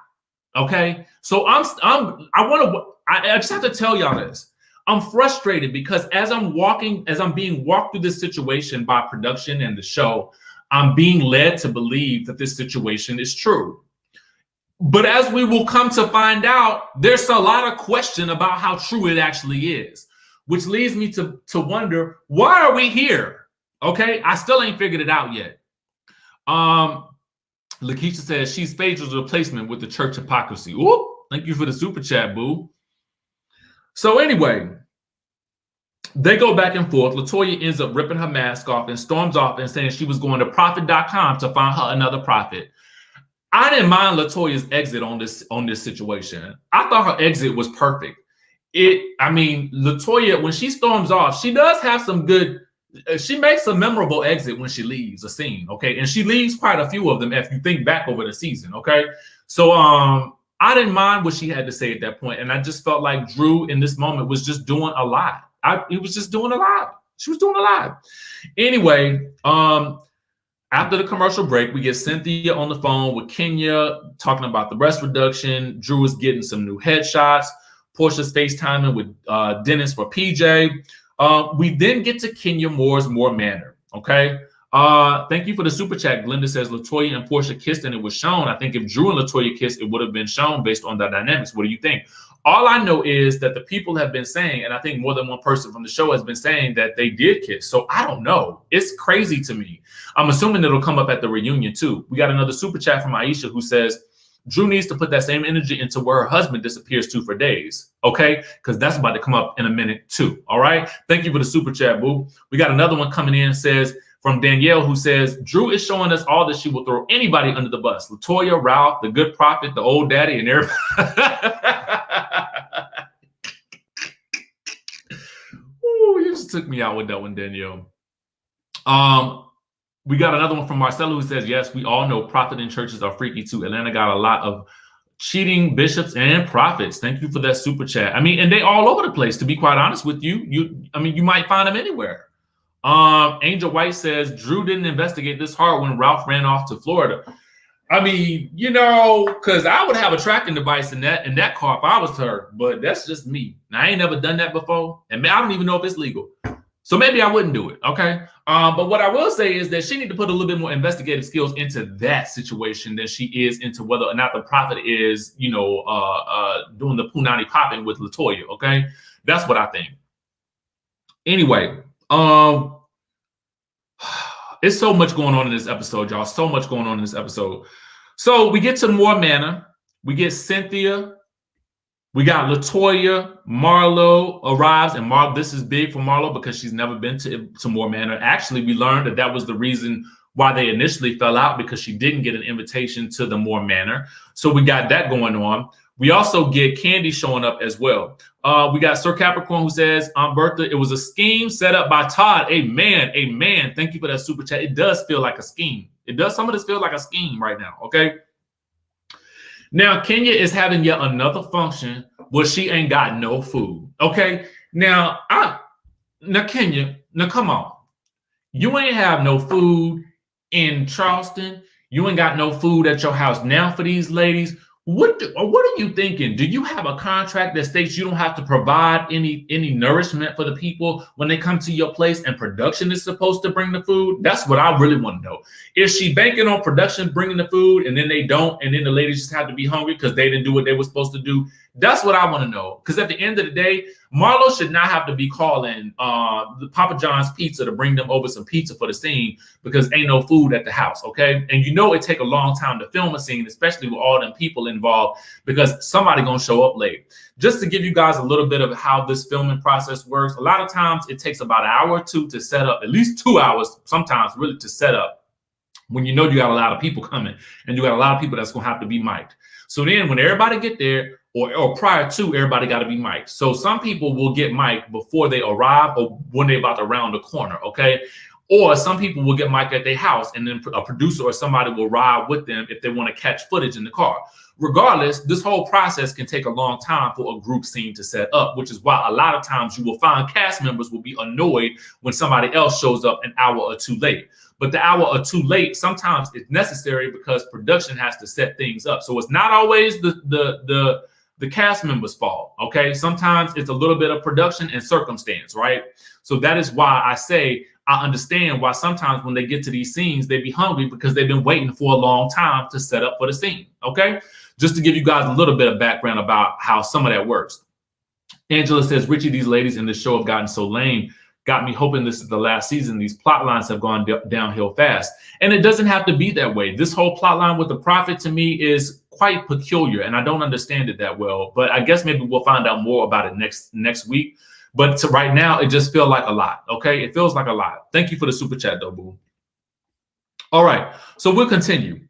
okay? So I just have to tell y'all this. I'm frustrated because as I'm being walked through this situation by production and the show, I'm being led to believe that this situation is true. But as we will come to find out, there's a lot of question about how true it actually is, which leads me to wonder, why are we here? Okay, I still ain't figured it out yet. Lakeisha says she's Phaedra's replacement with the church hypocrisy. Ooh, thank you for the super chat, boo. So anyway, they go back and forth. LaToya ends up ripping her mask off and storms off and saying she was going to prophet.com to find her another prophet. I didn't mind LaToya's exit on this situation. I thought her exit was perfect. LaToya, when she storms off, she does have some good, she makes a memorable exit when she leaves a scene, okay? And she leaves quite a few of them if you think back over the season, okay? So I didn't mind what she had to say at that point, and I just felt like Drew in this moment was just doing a lot. He was just doing a lot. She was doing a lot. Anyway, after the commercial break, we get Cynthia on the phone with Kenya talking about the breast reduction. Drew is getting some new headshots. Porsha's FaceTiming with Dennis for PJ. We then get to Kenya Moore's More Manor. Okay. Thank you for the super chat. Glenda says LaToya and Porsha kissed and it was shown. I think if Drew and LaToya kissed, it would have been shown based on the dynamics. What do you think? All I know is that the people have been saying, and I think more than one person from the show has been saying that they did kiss. So I don't know. It's crazy to me. I'm assuming it'll come up at the reunion too. We got another super chat from Aisha who says, Drew needs to put that same energy into where her husband disappears to for days. Okay? Because that's about to come up in a minute too. All right? Thank you for the super chat, boo. We got another one coming in and says, from Danielle, who says, Drew is showing us all that she will throw anybody under the bus. LATOYA, Ralph, the good prophet, the old daddy, and everybody. Ooh, you just took me out with that one, Danielle. We got another one from Marcelo who says, yes, we all know prophet and churches are freaky too. Atlanta got a lot of cheating bishops and prophets. Thank you for that super chat. I mean, and they all over the place, to be quite honest with you. You might find them anywhere. Angel White says, Drew didn't investigate this hard when Ralph ran off to Florida. I mean, because I would have a tracking device in that car if I was her, but that's just me. Now, I ain't never done that before, and I don't even know if it's legal. So maybe I wouldn't do it, okay? But what I will say is that she need to put a little bit more investigative skills into that situation than she is into whether or not the prophet is, doing the punani popping with LATOYA, okay? That's what I think. Anyway, it's so much going on in this episode, y'all. So much going on in this episode. So we get to more manna. We get Cynthia. We got LATOYA. Marlo arrives, and this is big for Marlo because she's never been to More Manor. Actually, we learned that was the reason why they initially fell out, because she didn't get an invitation to the More Manor. So we got that going on. We also get KANDI showing up as well. We got Sir Capricorn who says, Aunt Bertha, it was a scheme set up by Todd. Amen. Amen. Thank you for that super chat. It does feel like a scheme. It does. Some of this feels like a scheme right now. Okay. Now, Kenya is having yet another function where she ain't got no food. Okay. Now, Kenya, come on. You ain't have no food in Charleston. You ain't got no food at your house now for these ladies. What are you thinking? Do you have a contract that states you don't have to provide any nourishment for the people when they come to your place, and production is supposed to bring the food? That's what I really want to know. Is she banking on production bringing the food, and then they don't, and then the ladies just have to be hungry because they didn't do what they were supposed to do? That's what I want to know. Because at the end of the day, Marlo should not have to be calling the Papa John's Pizza to bring them over some pizza for the scene because ain't no food at the house, okay? And it take a long time to film a scene, especially with all them people involved, because somebody gonna show up late. Just to give you guys a little bit of how this filming process works, a lot of times it takes about an hour or two to set up, at least 2 hours sometimes really to set up, when you got a lot of people coming and you got a lot of people that's gonna have to be mic'd. So then when everybody get there, or prior to, everybody got to be mic'd. So some people will get mic'd before they arrive or when they're about to round the corner, okay? Or some people will get mic'd at their house, and then a producer or somebody will ride with them if they want to catch footage in the car. Regardless, this whole process can take a long time for a group scene to set up, which is why a lot of times you will find cast members will be annoyed when somebody else shows up an hour or two late. But the hour or two late, sometimes it's necessary because production has to set things up. So it's not always the cast members' fault, okay? Sometimes it's a little bit of production and circumstance, right? So that is why I say I understand why sometimes when they get to these scenes, they be hungry because they've been waiting for a long time to set up for the scene, okay? Just to give you guys a little bit of background about how some of that works. Angela says, Richie, these ladies in this show have gotten so lame. Got me hoping this is the last season. These plot lines have gone downhill fast. And it doesn't have to be that way. This whole plot line with the prophet to me is quite peculiar, and I don't understand it that well. But I guess maybe we'll find out more about it next week. But right now, it just feels like a lot, okay? It feels like a lot. Thank you for the super chat, though, boo. All right, so we'll continue.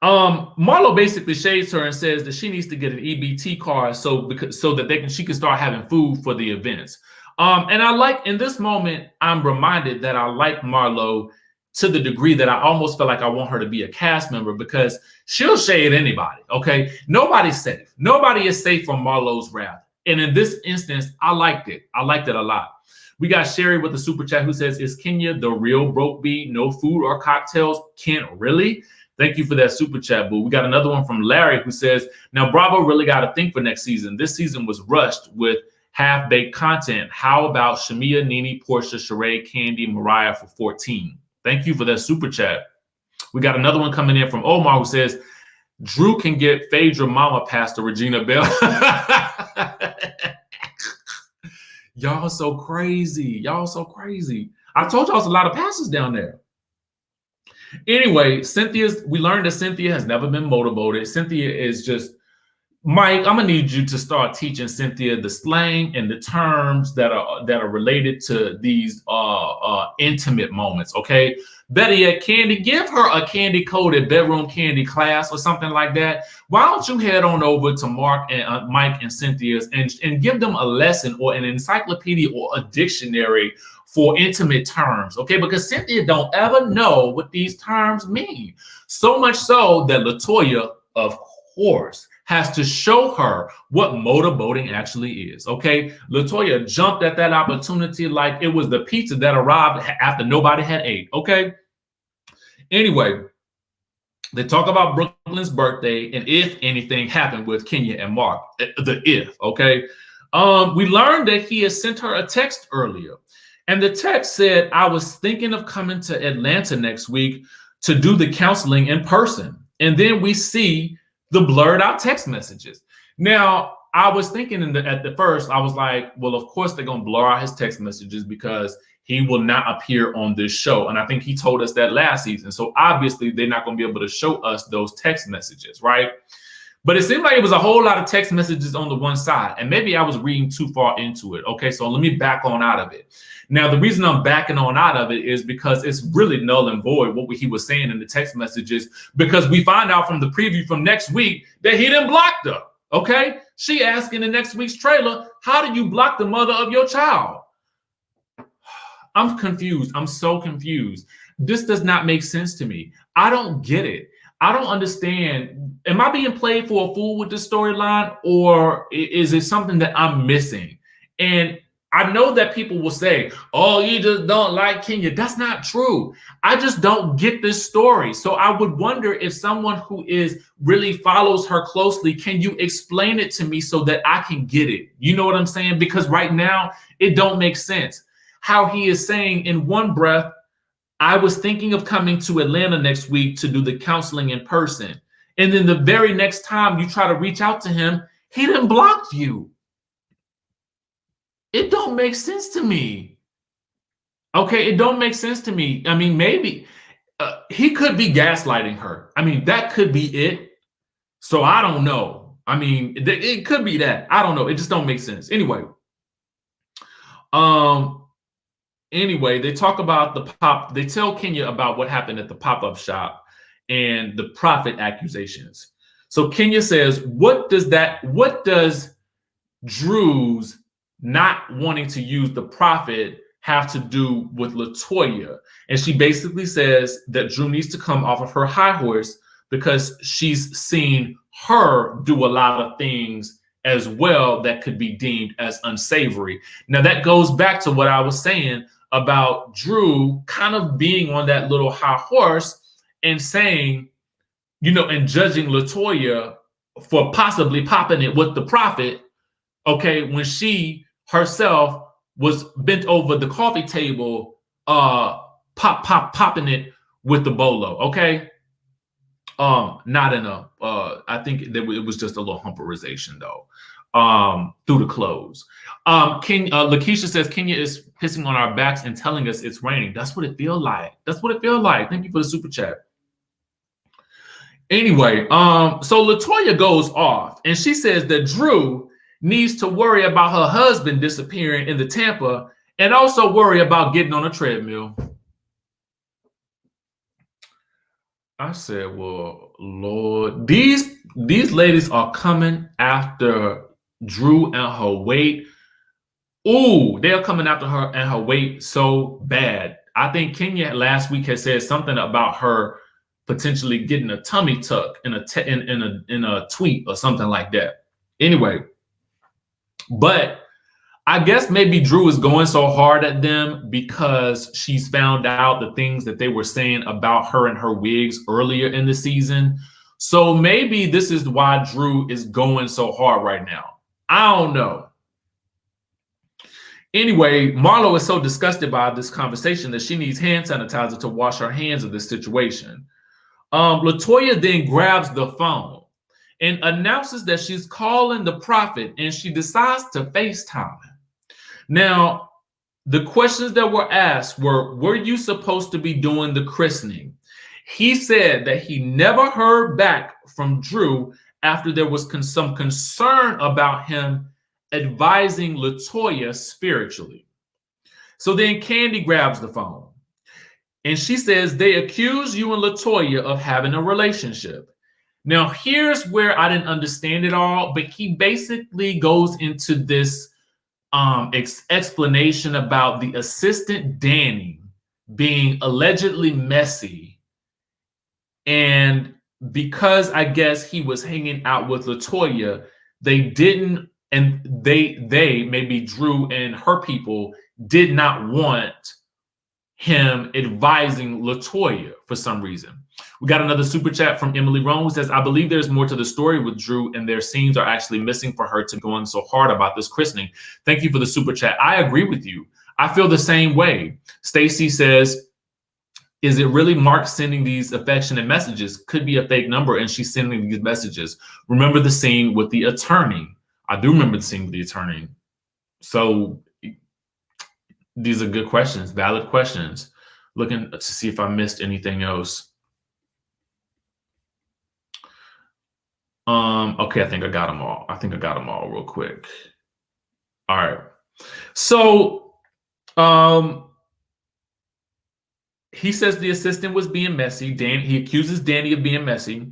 Marlo basically shades her and says that she needs to get an EBT card so that she can start having food for the events. And I like, in this moment, I'm reminded that I like Marlo to the degree that I almost feel like I want her to be a cast member, because she'll shade anybody, okay? Nobody's safe. Nobody is safe from Marlo's wrath. And in this instance, I liked it. I liked it a lot. We got Sherry with the super chat who says, is Kenya the real broke bee? No food or cocktails? Can't really? Thank you for that super chat, boo. We got another one from Larry who says, now Bravo really got to think for next season. This season was rushed with half-baked content. How about SHAMEA, Nene, Porsha, Sheree, KANDI, Mariah for 14? Thank you for that super chat. We got another one coming in from Omar who says, Drew can get Phaedra Mama past to Regina Bell. Y'all so crazy. Y'all so crazy. I told y'all it's a lot of passes down there. Anyway, we learned that Cynthia has never been motorboated. Cynthia is just, Mike, I'm gonna need you to start teaching Cynthia the slang and the terms that are related to these intimate moments. Okay. Better yet, Kandi, give her a candy coded bedroom candy class or something like that. Why don't you head on over to Mark and Mike and Cynthia's and give them a lesson or an encyclopedia or a dictionary for intimate terms, okay? Because Cynthia don't ever know what these terms mean. So much so that LATOYA, of course, has to show her what motorboating actually is, okay? LATOYA jumped at that opportunity like it was the pizza that arrived after nobody had ate, okay? Anyway, they talk about Brooklyn's birthday and if anything happened with Kenya and Mark, the if, okay? We learned that he has sent her a text earlier. And the text said, I was thinking of coming to Atlanta next week to do the counseling in person. And then we see the blurred out text messages. Now, I was thinking at the first, I was like, well, of course they're going to blur out his text messages because he will not appear on this show. And I think he told us that last season. So obviously they're not going to be able to show us those text messages, right? But it seemed like it was a whole lot of text messages on the one side. And maybe I was reading too far into it. Okay, so let me back on out of it. Now, the reason I'm backing on out of it is because it's really null and void what he was saying in the text messages, because we find out from the preview from next week that he didn't block her. Okay, she asked in the next week's trailer, how do you block the mother of your child? I'm confused. I'm so confused. This does not make sense to me. I don't get it. I don't understand. Am I being played for a fool with this storyline, or is it something that I'm missing? And I know that people will say, oh, you just don't like Kenya. That's not true. I just don't get this story. So I would wonder if someone who really follows her closely, can you explain it to me so that I can get it? You know what I'm saying? Because right now it don't make sense. How he is saying in one breath, I was thinking of coming to Atlanta next week to do the counseling in person. And then the very next time you try to reach out to him, he didn't block you. It don't make sense to me. Okay, it don't make sense to me. I mean, maybe he could be gaslighting her. I mean, that could be it. So I don't know. I mean, it could be that. I don't know. It just don't make sense. Anyway. Anyway, they talk about they tell Kenya about what happened at the pop-up shop and the profit accusations. So Kenya says, what does Drew's not wanting to use the profit have to do with LATOYA? And she basically says that Drew needs to come off of her high horse because she's seen her do a lot of things as well that could be deemed as unsavory. Now that goes back to what I was saying about Drew kind of being on that little high horse and saying, you know, and judging LATOYA for possibly popping it with the profit, okay, when she herself was bent over the coffee table, popping it with the bolo, okay? Not in a, I think it was just a little humperization though, through the clothes. Lakeisha says, Kenya is pissing on our backs and telling us it's raining. That's what it feels like. That's what it feels like. Thank you for the super chat. Anyway, so LATOYA goes off and she says that Drew needs to worry about her husband disappearing in the Tampa and also worry about getting on a treadmill. I said, well, Lord, these ladies are coming after Drew and her weight. Ooh, they're coming after her and her weight so bad. I think Kenya last week had said something about her potentially getting a tummy tuck in a tweet or something like that. Anyway, but I guess maybe Drew is going so hard at them because she's found out the things that they were saying about her and her wigs earlier in the season. So maybe this is why Drew is going so hard right now. I don't know. Anyway, Marlo is so disgusted by this conversation that she needs hand sanitizer to wash her hands of this situation. LATOYA then grabs the phone and announces that she's calling the prophet and she decides to FaceTime him. Now, the questions that were asked were you supposed to be doing the christening? He said that he never heard back from Drew after there was some concern about him advising LATOYA spiritually. So then Kandi grabs the phone and she says, they accuse you and LATOYA of having a relationship. Now, here's where I didn't understand it all, but he basically goes into this explanation about the assistant Danny being allegedly messy. And because I guess he was hanging out with LATOYA, they didn't, and they maybe Drew and her people did not want him advising LATOYA for some reason. We got another super chat from Emily Rome who says, I believe there's more to the story with Drew and their scenes are actually missing for her to go on so hard about this christening. Thank you for the super chat. I agree with you. I feel the same way. Stacy says, is it really Mark sending these affectionate messages? Could be a fake number and she's sending these messages. Remember the scene with the attorney. I do remember the scene with the attorney. So these are good questions, valid questions. Looking to see if I missed anything else. Okay, I think I got them all. I think I got them all real quick. All right. So, he says the assistant was being messy. He accuses Danny of being messy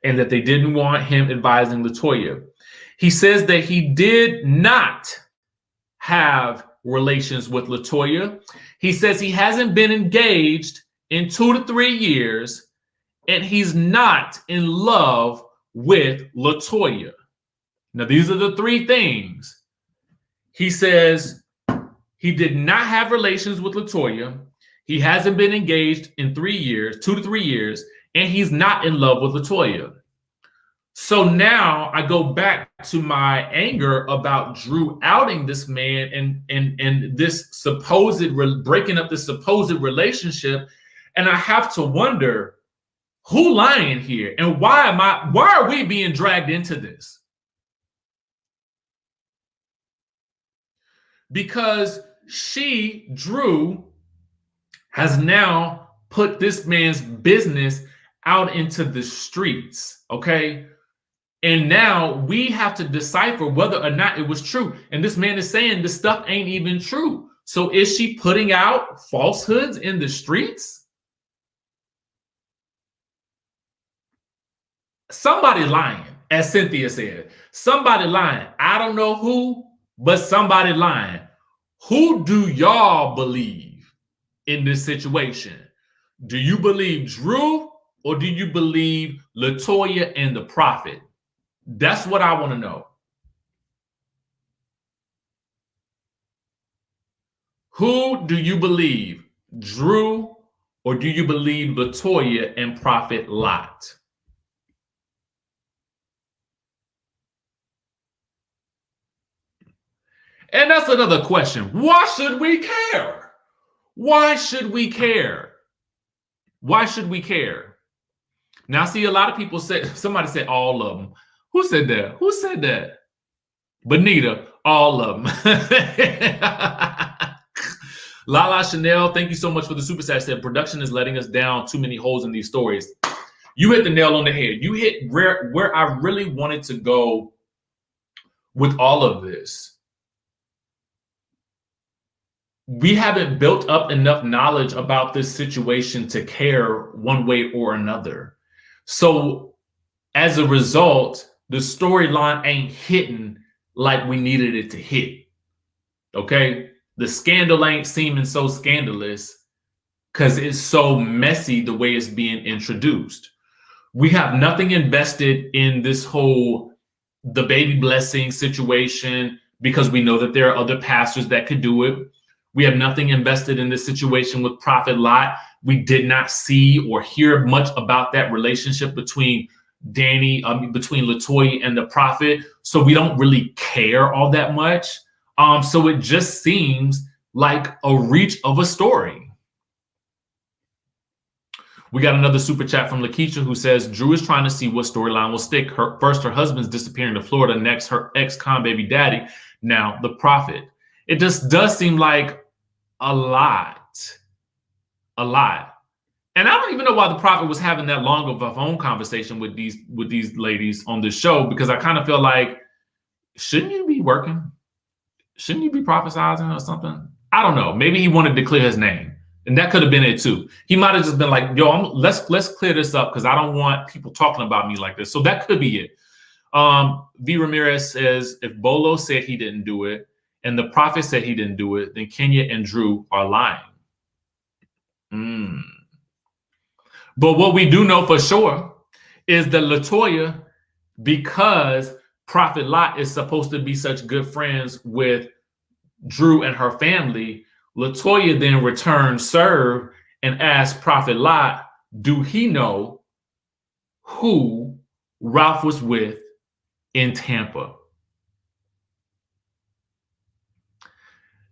and that they didn't want him advising LATOYA. He says that he did not have relations with LATOYA. He says he hasn't been engaged in 2 to 3 years and he's not in love with LATOYA. Now, these are the 3 things. He says he did not have relations with LATOYA. He hasn't been engaged in 3 years, 2 to 3 years, and he's not in love with LATOYA. So now I go back to my anger about Drew outing this man and this supposed breaking up this supposed relationship. And I have to wonder, who lying here? And why are we being dragged into this? Because Drew, has now put this man's business out into the streets, okay? And now we have to decipher whether or not it was true. And this man is saying this stuff ain't even true. So is she putting out falsehoods in the streets? Somebody lying, as Cynthia said. Somebody lying. I don't know who, but somebody lying. Who do y'all believe in this situation? Do you believe Drew or do you believe LATOYA and the prophet? That's what I want to know. Who do you believe, Drew or do you believe LATOYA and Prophet Lot? And that's another question. Why should we care? Why should we care? Why should we care? Now, I see a lot of people say, somebody said all of them. Who said that? Who said that? Benita, all of them. Lala Chanel, thank you so much for the super chat. Said production is letting us down. Too many holes in these stories. You hit the nail on the head. You hit where I really wanted to go with all of this. We haven't built up enough knowledge about this situation to care one way or another. So as a result, the storyline ain't hitting like we needed it to hit. Okay? The scandal ain't seeming so scandalous because it's so messy the way it's being introduced. We have nothing invested in this whole the baby blessing situation because we know that there are other pastors that could do it. We have nothing invested in this situation with Prophet Lot. We did not see or hear much about that relationship between between LATOYA and the prophet. So we don't really care all that much. So it just seems like a reach of a story. We got another super chat from Lakeisha who says, Drew is trying to see what storyline will stick. First, her husband's disappearing to Florida. Next, her ex-con baby daddy. Now, the prophet. It just does seem like a lot. And I don't even know why the prophet was having that long of a phone conversation with these ladies on this show, because I kind of feel like, shouldn't you be working? Shouldn't you be prophesizing or something? I don't know. Maybe he wanted to clear his name, and that could have been it too. He might have just been like, "Yo, let's clear this up because I don't want people talking about me like this." So that could be it. V Ramirez says, if Bolo said he didn't do it and the prophet said he didn't do it, then Kenya and Drew are lying. But what we do know for sure is that LATOYA, because Prophet Lot is supposed to be such good friends with Drew and her family, LATOYA then returned serve and asked Prophet Lot, do he know who Ralph was with in Tampa?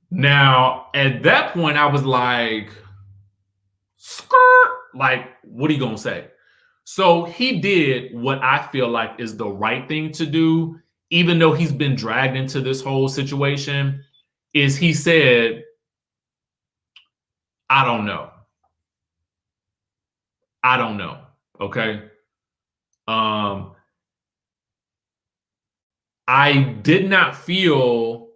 Now, at that point, I was like, skirt, like, what are you going to say? So he did what I feel like is the right thing to do, even though he's been dragged into this whole situation, is he said, I don't know. I don't know. Okay. I did not feel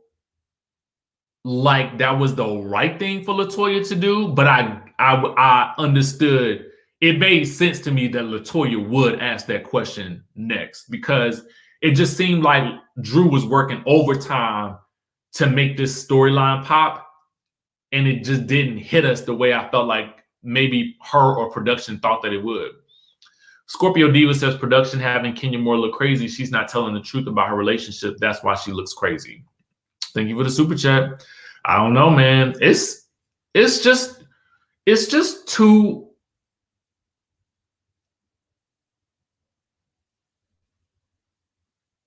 like that was the right thing for LATOYA to do, but I understood. It made sense to me that LATOYA would ask that question next, because it just seemed like Drew was working overtime to make this storyline pop, and it just didn't hit us the way I felt like maybe her or production thought that it would. Scorpio Diva says production having Kenya Moore look crazy. She's not telling the truth about her relationship. That's why she looks crazy. Thank you for the super chat. I don't know, man. It's just too.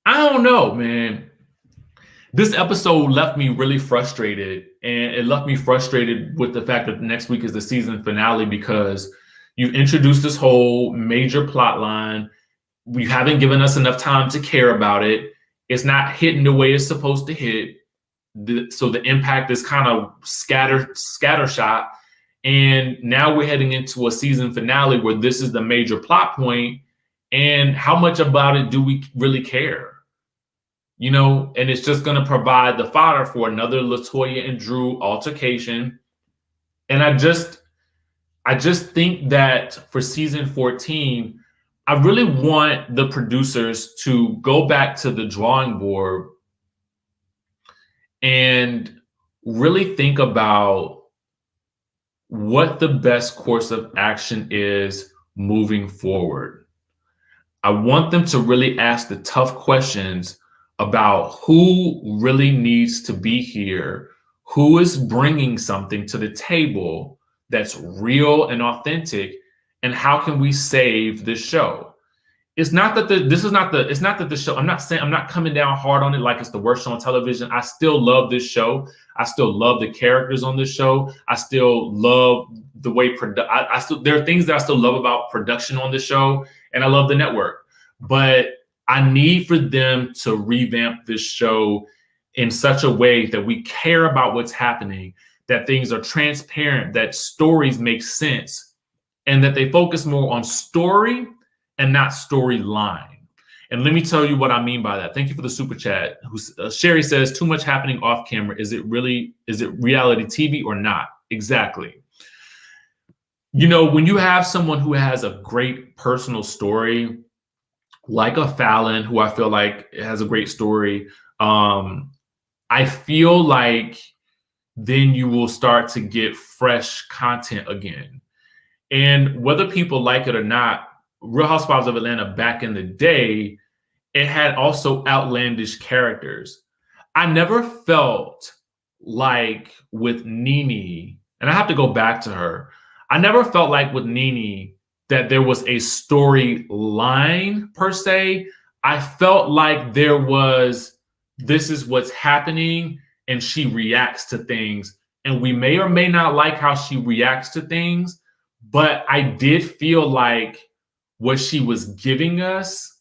I don't know, man. This episode left me really frustrated, and it left me frustrated with the fact that next week is the season finale, because you've introduced this whole major plot line. You haven't given us enough time to care about it. It's not hitting the way it's supposed to hit. So the impact is kind of scattershot. And now we're heading into a season finale where this is the major plot point. And how much about it do we really care? You know, and it's just going to provide the fodder for another LATOYA and Drew altercation. And I just think that for season 14, I really want the producers to go back to the drawing board and really think about what the best course of action is moving forward. I want them to really ask the tough questions about who really needs to be here, who is bringing something to the table that's real and authentic, and how can we save this show? It's not that the show, I'm not coming down hard on it like it's the worst show on television. I still love this show. I still love the characters on this show. I still love the way there are things that I still love about production on the show, and I love the network. But I need for them to revamp this show in such a way that we care about what's happening, that things are transparent, that stories make sense, and that they focus more on story and not storyline. And let me tell you what I mean by that. Thank you for the super chat. Sherry says, too much happening off camera. Is it reality TV or not? Exactly. You know, when you have someone who has a great personal story, like a Fallon, who I feel like has a great story, I feel like then you will start to get fresh content again. And whether people like it or not, Real Housewives of Atlanta back in the day, it had also outlandish characters. I never felt like with Nene, and I have to go back to her, I never felt like with Nene that there was a storyline per se. I felt like there was, this is what's happening, and she reacts to things. And we may or may not like how she reacts to things, but I did feel like what she was giving us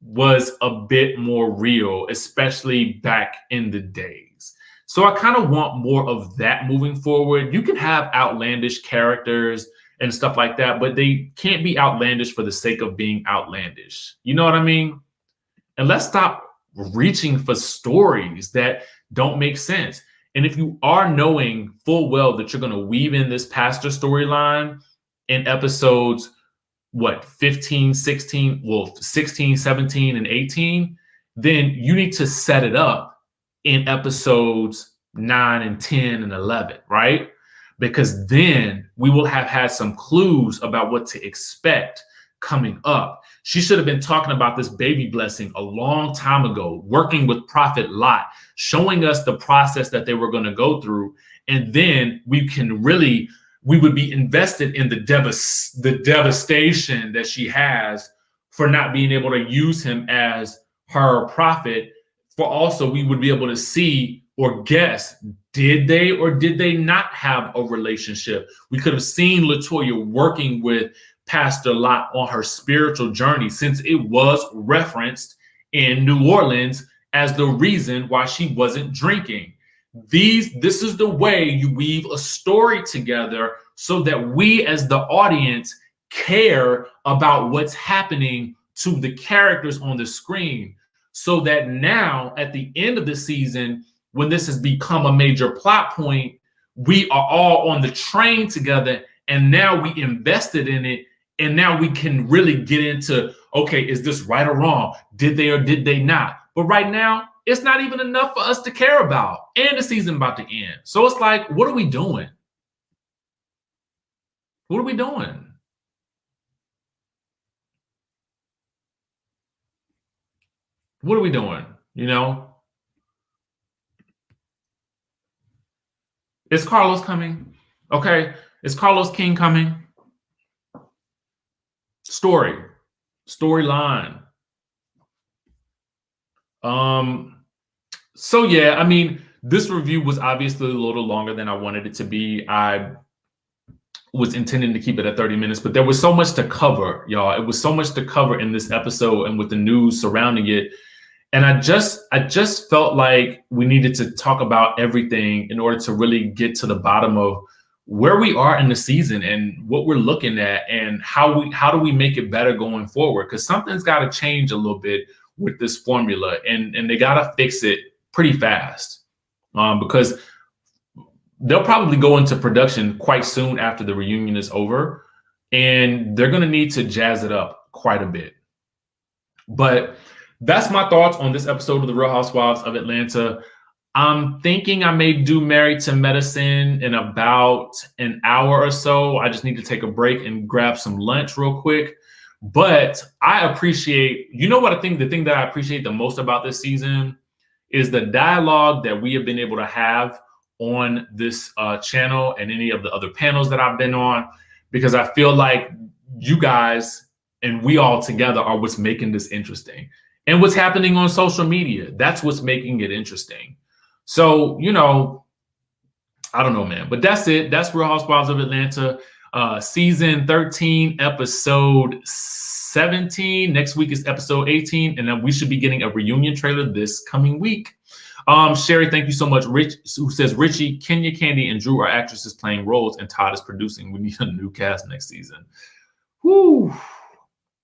was a bit more real, especially back in the days. So I kind of want more of that moving forward. You can have outlandish characters and stuff like that, but they can't be outlandish for the sake of being outlandish. You know what I mean? And let's stop reaching for stories that don't make sense. And if you are knowing full well that you're going to weave in this pastor storyline in episodes, what, 15, 16, well, 16, 17, and 18, then you need to set it up in episodes 9 and 10 and 11, right? Because then we will have had some clues about what to expect coming up. She should have been talking about this baby blessing a long time ago, working with Prophet Lot, showing us the process that they were going to go through. And then we would be invested in the devastation that she has for not being able to use him as her prophet. For also, we would be able to see or guess, did they or did they not have a relationship? We could have seen LATOYA working with Pastor Lot on her spiritual journey, since it was referenced in New Orleans as the reason why she wasn't drinking. This is the way you weave a story together so that we as the audience care about what's happening to the characters on the screen, so that now at the end of the season, when this has become a major plot point, we are all on the train together, and now we invested in it. And now we can really get into, okay, is this right or wrong? Did they or did they not? But right now, it's not even enough for us to care about. And the season about to end. So it's like, what are we doing? What are we doing? What are we doing? You know? Is Carlos coming? Okay. Is Carlos King coming? Storyline. So yeah, I mean, this review was obviously a little longer than I wanted it to be. I was intending to keep it at 30 minutes, but there was so much to cover, y'all. It was so much to cover in this episode and with the news surrounding it. And I just felt like we needed to talk about everything in order to really get to the bottom of where we are in the season and what we're looking at and how do we make it better going forward? Because something's got to change a little bit with this formula, and they got to fix it pretty fast, because they'll probably go into production quite soon after the reunion is over, and they're going to need to jazz it up quite a bit. But that's my thoughts on this episode of The Real Housewives of Atlanta. I'm thinking I may do Married to Medicine in about an hour or so. I just need to take a break and grab some lunch real quick. But I appreciate, you know what I think, the thing that I appreciate the most about this season is the dialogue that we have been able to have on this channel and any of the other panels that I've been on, because I feel like you guys and we all together are what's making this interesting. And what's happening on social media, that's what's making it interesting. So, you know, I don't know, man, but that's it. That's Real Housewives of Atlanta, season 13, episode 17. Next week is episode 18. And then we should be getting a reunion trailer this coming week. Sherry, thank you so much. Rich, who says, Richie, Kenya, Kandi, and Drew are actresses playing roles, and Todd is producing. We need a new cast next season. Whoo.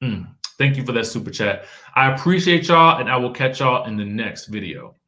Thank you for that super chat. I appreciate y'all, and I will catch y'all in the next video.